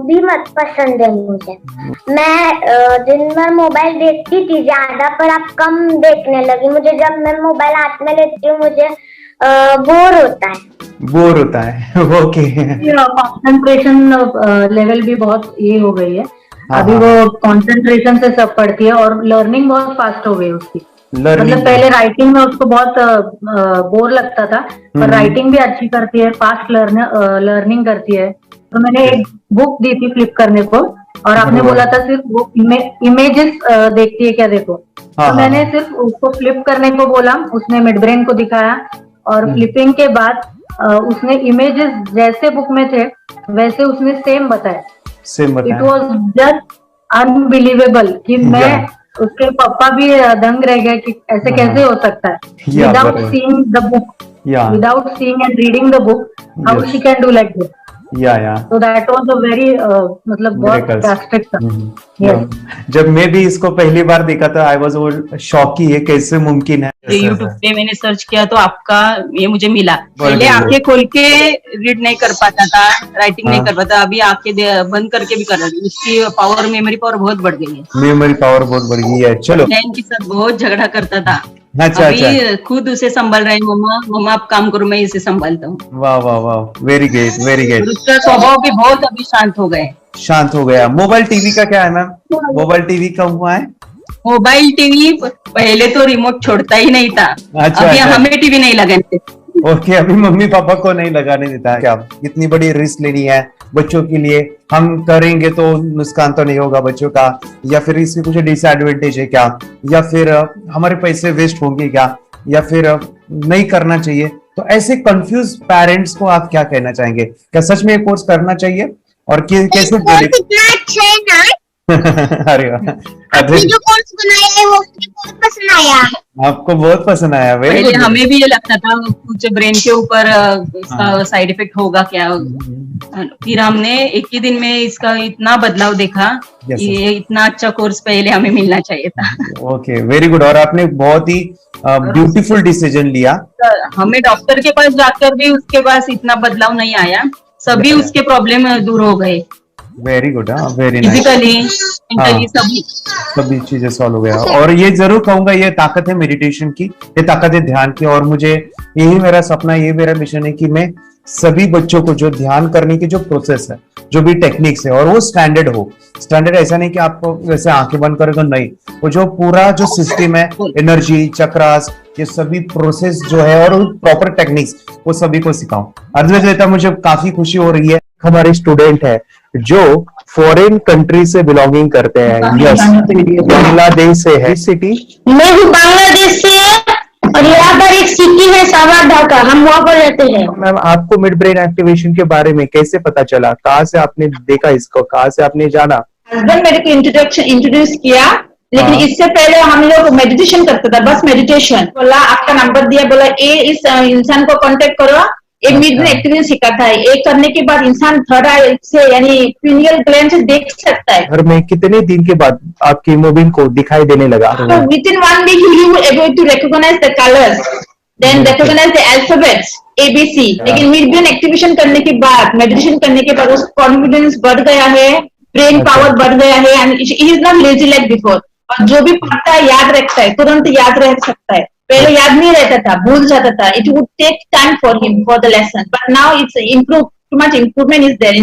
भी मत पसंद है मुझे। मैं दिन भर मोबाइल देखती थी ज्यादा, पर अब कम देखने लगी। मुझे जब मैं मोबाइल हाथ में लेती हूँ मुझे बोर होता है। ओके। कंसंट्रेशन लेवल भी बहुत ये हो गई है अभी, वो कंसंट्रेशन से सब पढ़ती है और लर्निंग बहुत फास्ट हो गई उसकी। मतलब पहले राइटिंग में उसको बहुत बोर लगता था, पर राइटिंग भी अच्छी करती है, फास्ट लर्निंग करती है। तो मैंने एक बुक दी थी फ्लिप करने को और आपने बोला था सिर्फ वो इमेजेस देखती है क्या, देखो। तो मैंने सिर्फ उसको फ्लिप करने को बोला, उसने मिड ब्रेन को दिखाया और फ्लिपिंग के बाद उसने इमेजेस जैसे बुक में थे वैसे उसने सेम बताया। इट वॉज जस्ट अनबिलीवेबल कि मैं उसके पापा भी दंग रह गए कि ऐसे कैसे हो सकता है। Without seeing the book, without seeing and reading the book, how she can do like this. So that was a very मतलब बहुत drastic था। जब मैं भी इसको पहली बार देखा था आई वाज शॉक कि ये कैसे मुमकिन है। यूट्यूब पे मैंने सर्च किया तो आपका ये मुझे मिला। पहले आंखें खोल के रीड नहीं कर पाता था, राइटिंग नहीं कर पाता, अभी आंखें बंद करके भी कर रही है। उसकी पावर, मेमोरी पावर बहुत बढ़ गई है। मेमोरी पावर बहुत बढ़ गई है। चलो, के साथ बहुत झगड़ा करता था। अच्छा, अभी खुद उसे संभाल रहे हैं। मम्मा आप काम करो, मैं इसे संभालता हूँ। वाह वाह वाह, वेरी ग्रेट वेरी ग्रेट। उसका स्वभाव भी बहुत अभी शांत हो गया। मोबाइल टीवी का क्या है मैम? मोबाइल टीवी का हुआ है? मोबाइल टीवी पहले तो रिमोट छोड़ता ही नहीं था। अभी हमें टीवी नहीं लगाने। ओके, अभी मम्मी पापा को नहीं लगाने देता है। क्या इतनी बड़ी रिस्क लेनी है बच्चों के लिए? हम करेंगे तो नुकसान तो नहीं होगा बच्चों का, या फिर इसकी कुछ डिसएडवांटेज है क्या, या फिर हमारे पैसे वेस्ट होंगे क्या, या फिर नहीं करना चाहिए? तो ऐसे कंफ्यूज पेरेंट्स को आप क्या कहना चाहेंगे? क्या सच में ये कोर्स करना चाहिए और कैसे? अरे जो कोर्स बनाया है वो मुझे बहुत पसंद आया। आपको बहुत पसंद आया? पहले हमें भी ये लगता था कुछ ब्रेन के ऊपर इसका साइड इफेक्ट होगा क्या। फिर हमने एक ही दिन में इसका इतना बदलाव देखा कि ये इतना अच्छा कोर्स पहले हमें मिलना चाहिए था। Okay, very good. और आपने बहुत ही ब्यूटीफुल डिसीजन लिया। हमें डॉक्टर के पास जाकर भी उसके पास इतना बदलाव नहीं आया, सभी उसके प्रॉब्लम दूर हो गए। Very good, very nice. Physically सभी चीजें सॉल्व हो गया। और ये जरूर कहूंगा, ये ताकत है मेडिटेशन की, ये ताकत है ध्यान की। और मुझे यही मेरा सपना, ये मेरा मिशन है कि मैं सभी बच्चों को जो ध्यान करने की जो प्रोसेस है, जो भी टेक्निक्स है, और वो स्टैंडर्ड हो। स्टैंडर्ड ऐसा नहीं कि आपको वैसे आंखें बंद करेगा, नहीं, वो जो पूरा जो सिस्टम है, एनर्जी चक्रास, ये सभी प्रोसेस जो है और प्रॉपर टेक्निक्स, वो सभी को सिखाऊं। अर्जुन, मुझे काफी खुशी हो रही है। हमारे स्टूडेंट है जो फॉरेन कंट्री से बिलोंगिंग करते हैं। यस, बांग्लादेश से है। सिटी मैं भी बांग्लादेश से और यहाँ पर एक सिटी है सावारढाका, हम वहाँ पर रहते हैं। मैम, आपको मिड ब्रेन एक्टिवेशन के बारे में कैसे पता चला? कहाँ से आपने देखा इसको, कहाँ से आपने जाना? हस्बैंड मेरे को इंट्रोड्यूस किया लेकिन इससे पहले हम लोग मेडिटेशन करते थे, बस मेडिटेशन। बोला आपका नंबर दिया, बोला ये इस इंसान को कांटेक्ट करो, एक मिड एक्टिविटी सिखाता है। एक करने के बाद इंसान थर्ड आई से यानी पिनियल ग्लैंड से देख सकता है। घर में कितने दिन के बाद आपकी हीमोग्लोबिन को दिखाई देने लगा? Within 1 week you will able to recognise the colours, then recognise the alphabets ABC। लेकिन मिड ब्रेन एक्टिवेशन करने के बाद, मेडिटेशन करने के बाद उसका कॉन्फिडेंस बढ़ गया है, ब्रेन पावर बढ़ गया है, and he is not lazy like before. और जो भी पढ़ता है याद रखता है, तुरंत याद रह सकता है। पहले याद नहीं रहता था, भूल जाता था। It would take time for him for the lesson, but now it's improve, too much improvement is there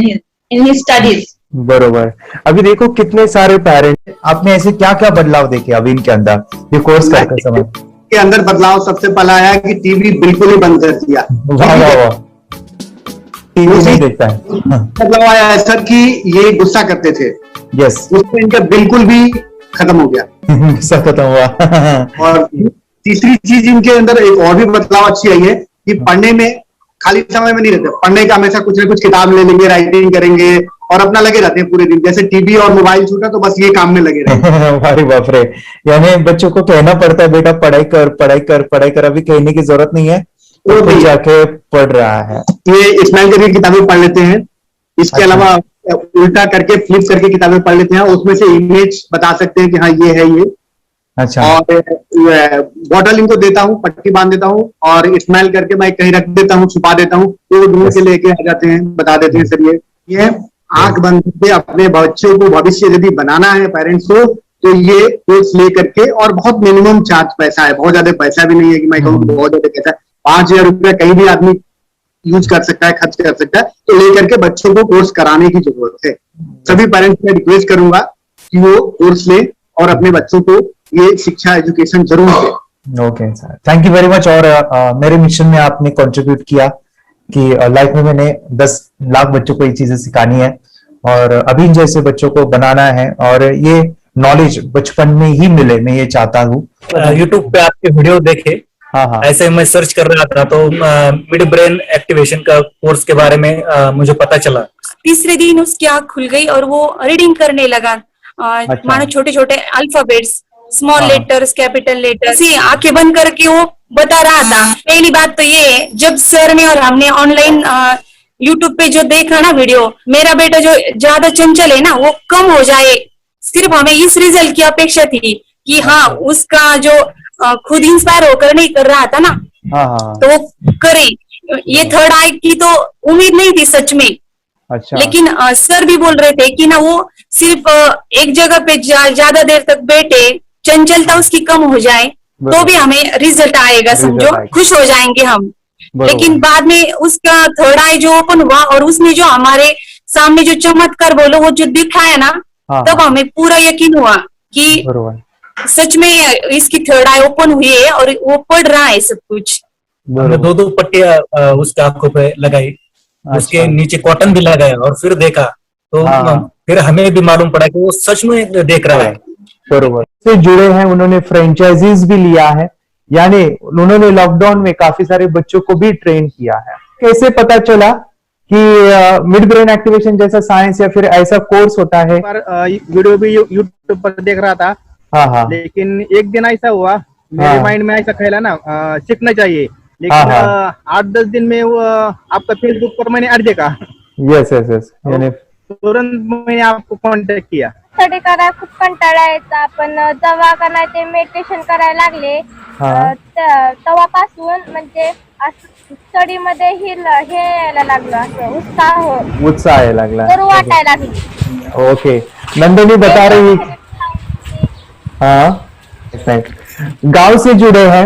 in his studies. बरोबर। अभी देखो कितने सारे पेरेंट, आपने ऐसे क्या क्या बदलाव देखे अभी इनके अंदर ये कोर्स करते समय? के अंदर बदलाव सबसे पहला आया कि टीवी बिल्कुल ही बंद कर दिया। वाह वाह वाह, टीवी नहीं देखता है। बदलाव आया है सर कि ये गुस्सा करते थे, यस, उसमें इनका बिल्कुल भी खत्म हो गया, गुस्सा खत्म हुआ। और तीसरी चीज इनके अंदर एक और भी बदलाव अच्छी आई है कि पढ़ने में खाली समय में नहीं रहते, पढ़ने का हमेशा कुछ ना कुछ किताब ले लेंगे, राइटिंग करेंगे और अपना लगे रहते हैं पूरे दिन। जैसे टीवी और मोबाइल छूटा तो बस ये काम में लगे रहते। अरे बाप रे, यानी बच्चों को कहना पड़ता है बेटा पढ़ाई कर पढ़ाई कर पढ़ाई कर, अभी कहने की जरूरत नहीं है, वो भी जाके पढ़ रहा है। ये इस्माइल करके किताबें पढ़ लेते हैं, इसके अलावा उल्टा करके फ्लिप करके किताबें पढ़ लेते हैं, उसमें से इमेज बता सकते हैं कि हाँ ये है ये। अच्छा। और बॉटल इनको देता हूँ, पट्टी बांध देता हूँ और इस्माइल करके मैं कहीं रख देता हूँ, छुपा देता हूँ, तो दूर से लेके आ जाते हैं, बता देते हैं सर ये आंख बंद करके अपने बच्चों को भविष्य यदि बनाना है पेरेंट्स को, तो ये कोर्स ले करके, और बहुत मिनिमम चार्ज पैसा है, बहुत ज्यादा पैसा भी नहीं है कि मैं कहूँ बहुत ज्यादा पैसा है। 5,000 रुपया कहीं भी आदमी यूज कर सकता है, खर्च कर सकता है, तो लेकर के बच्चों को कोर्स कराने की जरूरत है। सभी पेरेंट्स में रिक्वेस्ट करूंगा कि वो कोर्स ले और अपने बच्चों को ये शिक्षा एजुकेशन जरूर दे। Okay sir, thank you very much. और मेरे मिशन में आपने कंट्रीब्यूट किया कि लाइफ में मैंने 10 लाख बच्चों को ये चीजें सिखानी है और अभी जैसे बच्चों को बनाना है, और ये नॉलेज बचपन में ही मिले, मैं ये चाहता हूँ। यूट्यूब पे आपके वीडियो देखे, हाँ, ऐसे मैं सर्च कर रहा था तो मिड ब्रेन एक्टिवेशन का कोर्स के बारे में मुझे पता चला। तीसरे दिन उसकी आंख खुल गई और वो रीडिंग करने लगा। मानो छोटे छोटे alphabets, small letters, capital letters, आंखें बंद करके वो बता रहा था। पहली बात तो ये, जब सर ने और हमने ऑनलाइन यूट्यूब पे जो देखा ना वीडियो, मेरा बेटा जो ज्यादा चंचल है ना वो कम हो जाए, सिर्फ हमें इस रिजल्ट की अपेक्षा थी कि हाँ उसका जो खुद इंस्पायर होकर नहीं कर रहा था ना, तो वो करे। ये थर्ड आई की तो उम्मीद नहीं थी सच में। अच्छा। लेकिन सर भी बोल रहे थे कि ना वो सिर्फ एक जगह पे ज्यादा देर तक बैठे, चंचलता उसकी कम हो जाए तो भी हमें रिजल्ट आएगा, समझो खुश हो जाएंगे हम। लेकिन बाद में उसका थर्ड आई जो ओपन हुआ और उसने जो हमारे सामने जो चमत्कार बोलो वो जो दिखाया ना, तब हमें पूरा यकीन हुआ कि सच में इसकी थर्ड आई ओपन हुई है और वो पढ़ रहा है सब कुछ। हमने 2 पट्टियां उसके आंखों पे लगाई, उसके नीचे कॉटन भी लगाया और फिर देखा तो फिर हमें भी मालूम पड़ा कि वो सच में देख रहा है। बरोबर से जुड़े हैं, उन्होंने फ्रेंचाइजीज भी लिया है, यानी उन्होंने लॉकडाउन में काफी सारे बच्चों को भी ट्रेन किया है। कैसे पता चला कि मिड ब्रेन एक्टिवेशन जैसा साइंस या फिर ऐसा कोर्स होता है? वीडियो भी यूट्यूब पर देख रहा था, लेकिन एक दिन ऐसा हुआ मेरे माइंड में ऐसा ख्याल ना सीखना चाहिए, लेकिन 8-10 दिन में वो आपका फेसबुक पर मैंने ऐड देखा। यस यस यस, यानी तुरंत मैंने आपको कॉन्टॅक्ट किया। स्टडी करायला खूप कंटाळा यायचा, पण जेव्हा का नाही ते मेडिटेशन करायला लागले तेव्हापासून म्हणजे स्टडी मध्ये हे यायला लागलं, असं उत्साह यायला लागला, बरं वाटायला लागलं। ओके, नंदिनी बता रही, हाँ गांव से जुड़े हैं,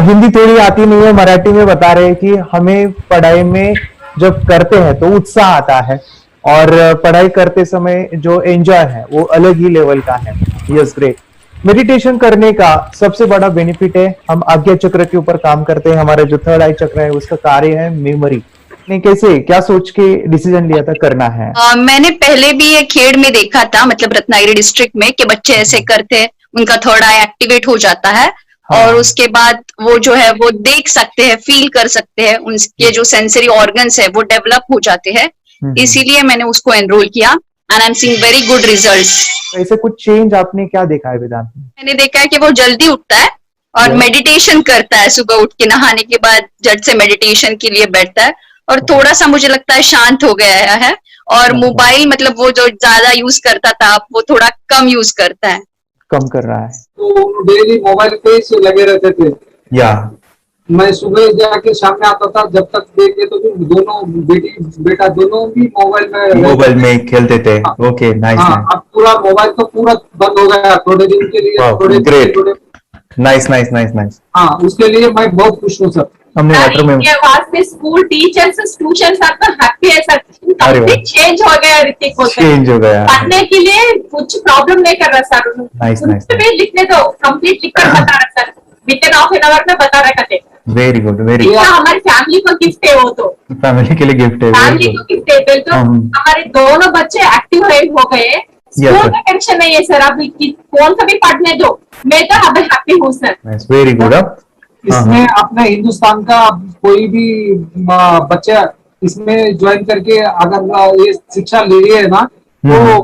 हिंदी थोड़ी आती नहीं है, मराठी में बता रहे हैं कि हमें पढ़ाई में जब करते हैं तो उत्साह आता है और पढ़ाई करते समय जो एंजॉय है वो अलग ही लेवल का है। Yes, great. मेडिटेशन करने का सबसे बड़ा बेनिफिट है, हम आज्ञा चक्र के ऊपर काम करते हैं, हमारा जो थर्ड आई चक्र है उसका कार्य है मेमोरी। ने कैसे क्या सोच के डिसीजन लिया था करना है? मैंने पहले भी ये खेड़ में देखा था, मतलब रत्नागिरी डिस्ट्रिक्ट में, कि बच्चे ऐसे करते हैं, उनका थर्ड आई एक्टिवेट हो जाता है और उसके बाद वो जो है वो देख सकते हैं, फील कर सकते हैं, उनके जो सेंसरी ऑर्गन्स है वो डेवलप हो जाते हैं। इसीलिए मैंने उसको एनरोल किया and I'm seeing very good results. ऐसे कुछ चेंज आपने क्या देखा है वेदांत में? मैंने देखा है कि वो जल्दी उठता है और मेडिटेशन करता है, सुबह उठ के नहाने के बाद झट से मेडिटेशन के लिए बैठता है और थोड़ा सा मुझे लगता है शांत हो गया है और मोबाइल मतलब वो जो ज्यादा यूज करता था वो थोड़ा कम यूज करता है, कम कर रहा है। तो डेली मोबाइल पे से लगे रहते थे या मैं सुबह जाके शाम में आता था, जब तक देखे तो भी दोनों बेटा दोनों भी मोबाइल में खेलते थे। Okay nice. अब पूरा मोबाइल तो पूरा बंद हो गया थोड़े दिन के लिए। Great, nice nice nice nice. हाँ, उसके लिए मैं बहुत खुश हूँ सर। हमने वाटर में वास्ते स्कूल टीचर्स ट्यूशन आपका हैप्पी है सर, कंप्लीट चेंज हो गया ऋतिक को, चेंज हो गया, पढ़ने के लिए कुछ प्रॉब्लम नहीं कर रहा सर। Nice nice. लिखने दो, कंप्लीट लिखकर बता रहा sir, with in half an hour में बता रहा करते। Very good, very good. हमारी फैमिली को गिफ्ट है, वो तो फैमिली के लिए गिफ्ट है, फैमिली को गिफ्ट है। तो हमारे दोनों बच्चे एक्टिव हो गए, स्कूल का टेंशन नहीं है सर, अभी कौन सा भी पढ़ने दो, मैं तो अब हैप्पी हूँ सर। Very good. इसमें अपने हिंदुस्तान का कोई भी बच्चा इसमें ज्वाइन करके अगर ये शिक्षा ले रही है ना तो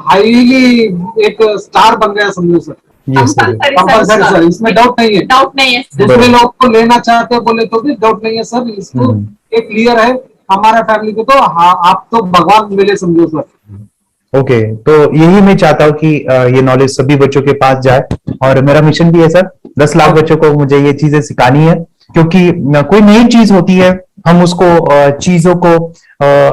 हाईली एक स्टार बन गया समझो सर। कंपल्सरी सर, इसमें डाउट नहीं है, डाउट नहीं है। दूसरे लोग को लेना चाहते बोले तो भी डाउट नहीं है सर, इसको एक क्लियर है हमारा फैमिली को। तो आप तो भगवान मिले समझो सर। ओके तो यही मैं चाहता हूँ कि ये नॉलेज सभी बच्चों के पास जाए और मेरा मिशन भी है सर, 10 लाख बच्चों को मुझे ये चीजें सिखानी है, क्योंकि कोई नई चीज होती है हम उसको चीजों को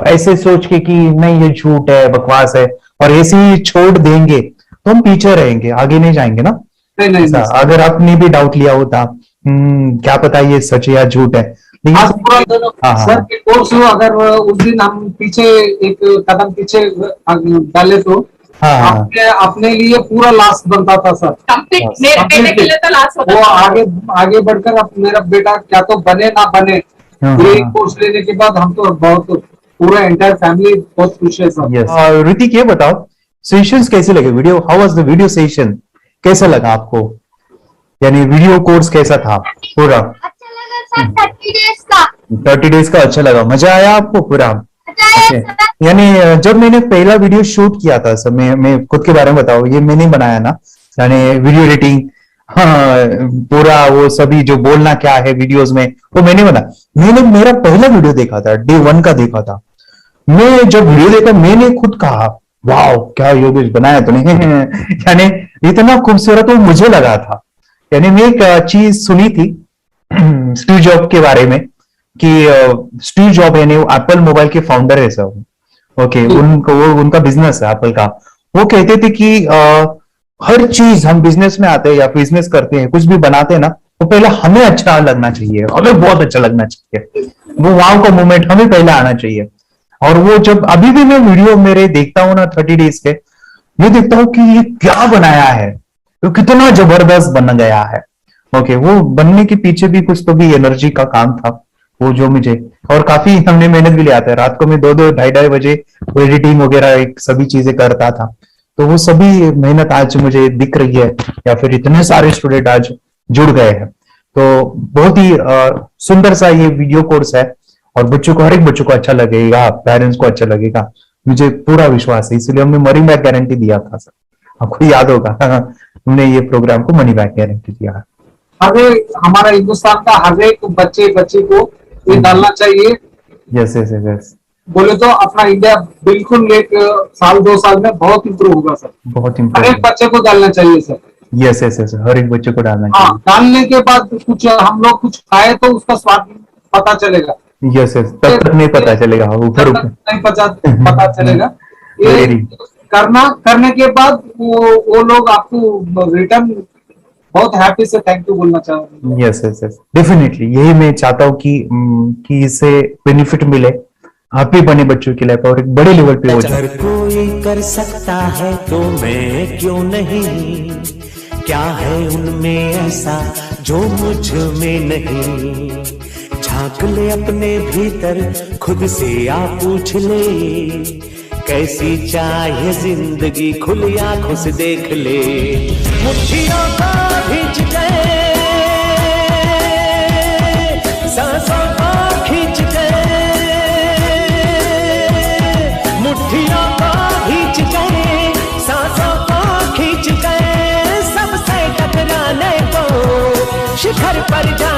ऐसे सोच के कि नहीं ये झूठ है, बकवास है और ऐसे ही छोड़ देंगे तो हम पीछे रहेंगे, आगे नहीं जाएंगे ना। नहीं, अगर आपने भी डाउट लिया होता क्या पता ये सच है या झूठ है। सर के कोर्स अगर उस दिन हम पीछे एक कदम पीछे डाले तो अपने लिए पूरा लास्ट बनता था सर। मेरे बेटे के लिए तो लास्ट होता वो आगे बढ़कर अब मेरा बेटा क्या तो बने ना बने, ये कोर्स लेने के बाद हम तो बहुत पूरा एंटायर फैमिली बहुत खुश है सर। ऋतिक ये बताओ सेशंस कैसे लगे, video how was the video session, कैसा लगा आपको, यानी वीडियो कोर्स कैसा था पूरा? 30 डेज का अच्छा लगा, मजा आया आपको पूरा? यानी जब मैंने पहला वीडियो शूट किया था सर, मैं खुद के बारे में बताऊं, ये मैंने बनाया ना, यानी वीडियो एडिटिंग, हाँ पूरा वो सभी जो बोलना क्या है वीडियोस में वो मैंने बनाया। मैंने मेरा पहला वीडियो देखा था, डे 1 का देखा था। मैं जब वीडियो देखा मैंने खुद कहा वाह क्या योगेश बनाया तूने यानी इतना खूबसूरत वो मुझे लगा था। यानी मैं एक चीज सुनी थी स्टीव जॉब के बारे में कि स्टीव जॉब यानी एप्पल मोबाइल के फाउंडर है सर। ओके उनका बिजनेस है एप्पल का। वो कहते थे कि हर चीज हम बिजनेस में आते हैं या बिजनेस करते हैं, कुछ भी बनाते हैं ना, वो पहले हमें अच्छा लगना चाहिए, हमें बहुत अच्छा लगना चाहिए, वो वाव का मोमेंट हमें पहले आना चाहिए। और वो जब अभी भी मैं वीडियो मेरे देखता हूँ ना 30 डेज के, मैं देखता हूँ कि ये क्या बनाया है, तो कितना जबरदस्त बन गया है। ओके वो बनने के पीछे भी कुछ तो भी एनर्जी का काम था वो जो मुझे, और काफी हमने मेहनत भी लिया था। रात को मैं 2-2 ढाई बजे एडिटिंग वगैरह सभी चीजें करता था, तो वो सभी मेहनत आज मुझे दिख रही है, या फिर इतने सारे स्टूडेंट आज जुड़ गए हैं। तो बहुत ही सुंदर सा ये वीडियो कोर्स है और बच्चों को, हर एक बच्चों को अच्छा लगेगा, पेरेंट्स को अच्छा लगेगा, मुझे पूरा विश्वास है। इसलिए हमने मनी बैक गारंटी दिया था सर, आपको याद होगा हमने ये प्रोग्राम को मनी बैक गारंटी दिया। हमारा हिंदुस्तान का हर एक बच्चे को ये डालना चाहिए। यस यस यस, बोले तो अपना इंडिया बिल्कुल एक साल 2 साल में बहुत इम्प्रूव होगा सर, बहुत हर इम्प्रूव। एक बच्चे को डालना चाहिए सर। यस यस यस, हर एक बच्चे को डालना हाँ, चाहिए। डालने के बाद कुछ हम लोग कुछ खाए तो उसका स्वाद पता चलेगा। यस यस, तब तक नहीं पता चलेगा, ऊपर नहीं पता चलेगा। ये करने के बाद वो लोग आपको रिटर्न बहुत हैप्पी से थैंक यू बोलना चाहूंगा। यस यस यस, डेफिनेटली यही मैं चाहता हूँ कि इससे बेनिफिट मिले, हैप्पी बने बच्चों की लाइफ और एक बड़े लेवल पे हो जाए। अगर कोई कर सकता है तो मैं क्यों नहीं, क्या है उनमें ऐसा जो मुझ में नहीं। झांक ले अपने भीतर खुद से आ पूछ ले, कैसी चाहे जिंदगी खुली आंखों से देख ले। मुट्ठियों को खींच गए, सांसों को खींच गए, मुट्ठियों को खींच पर जा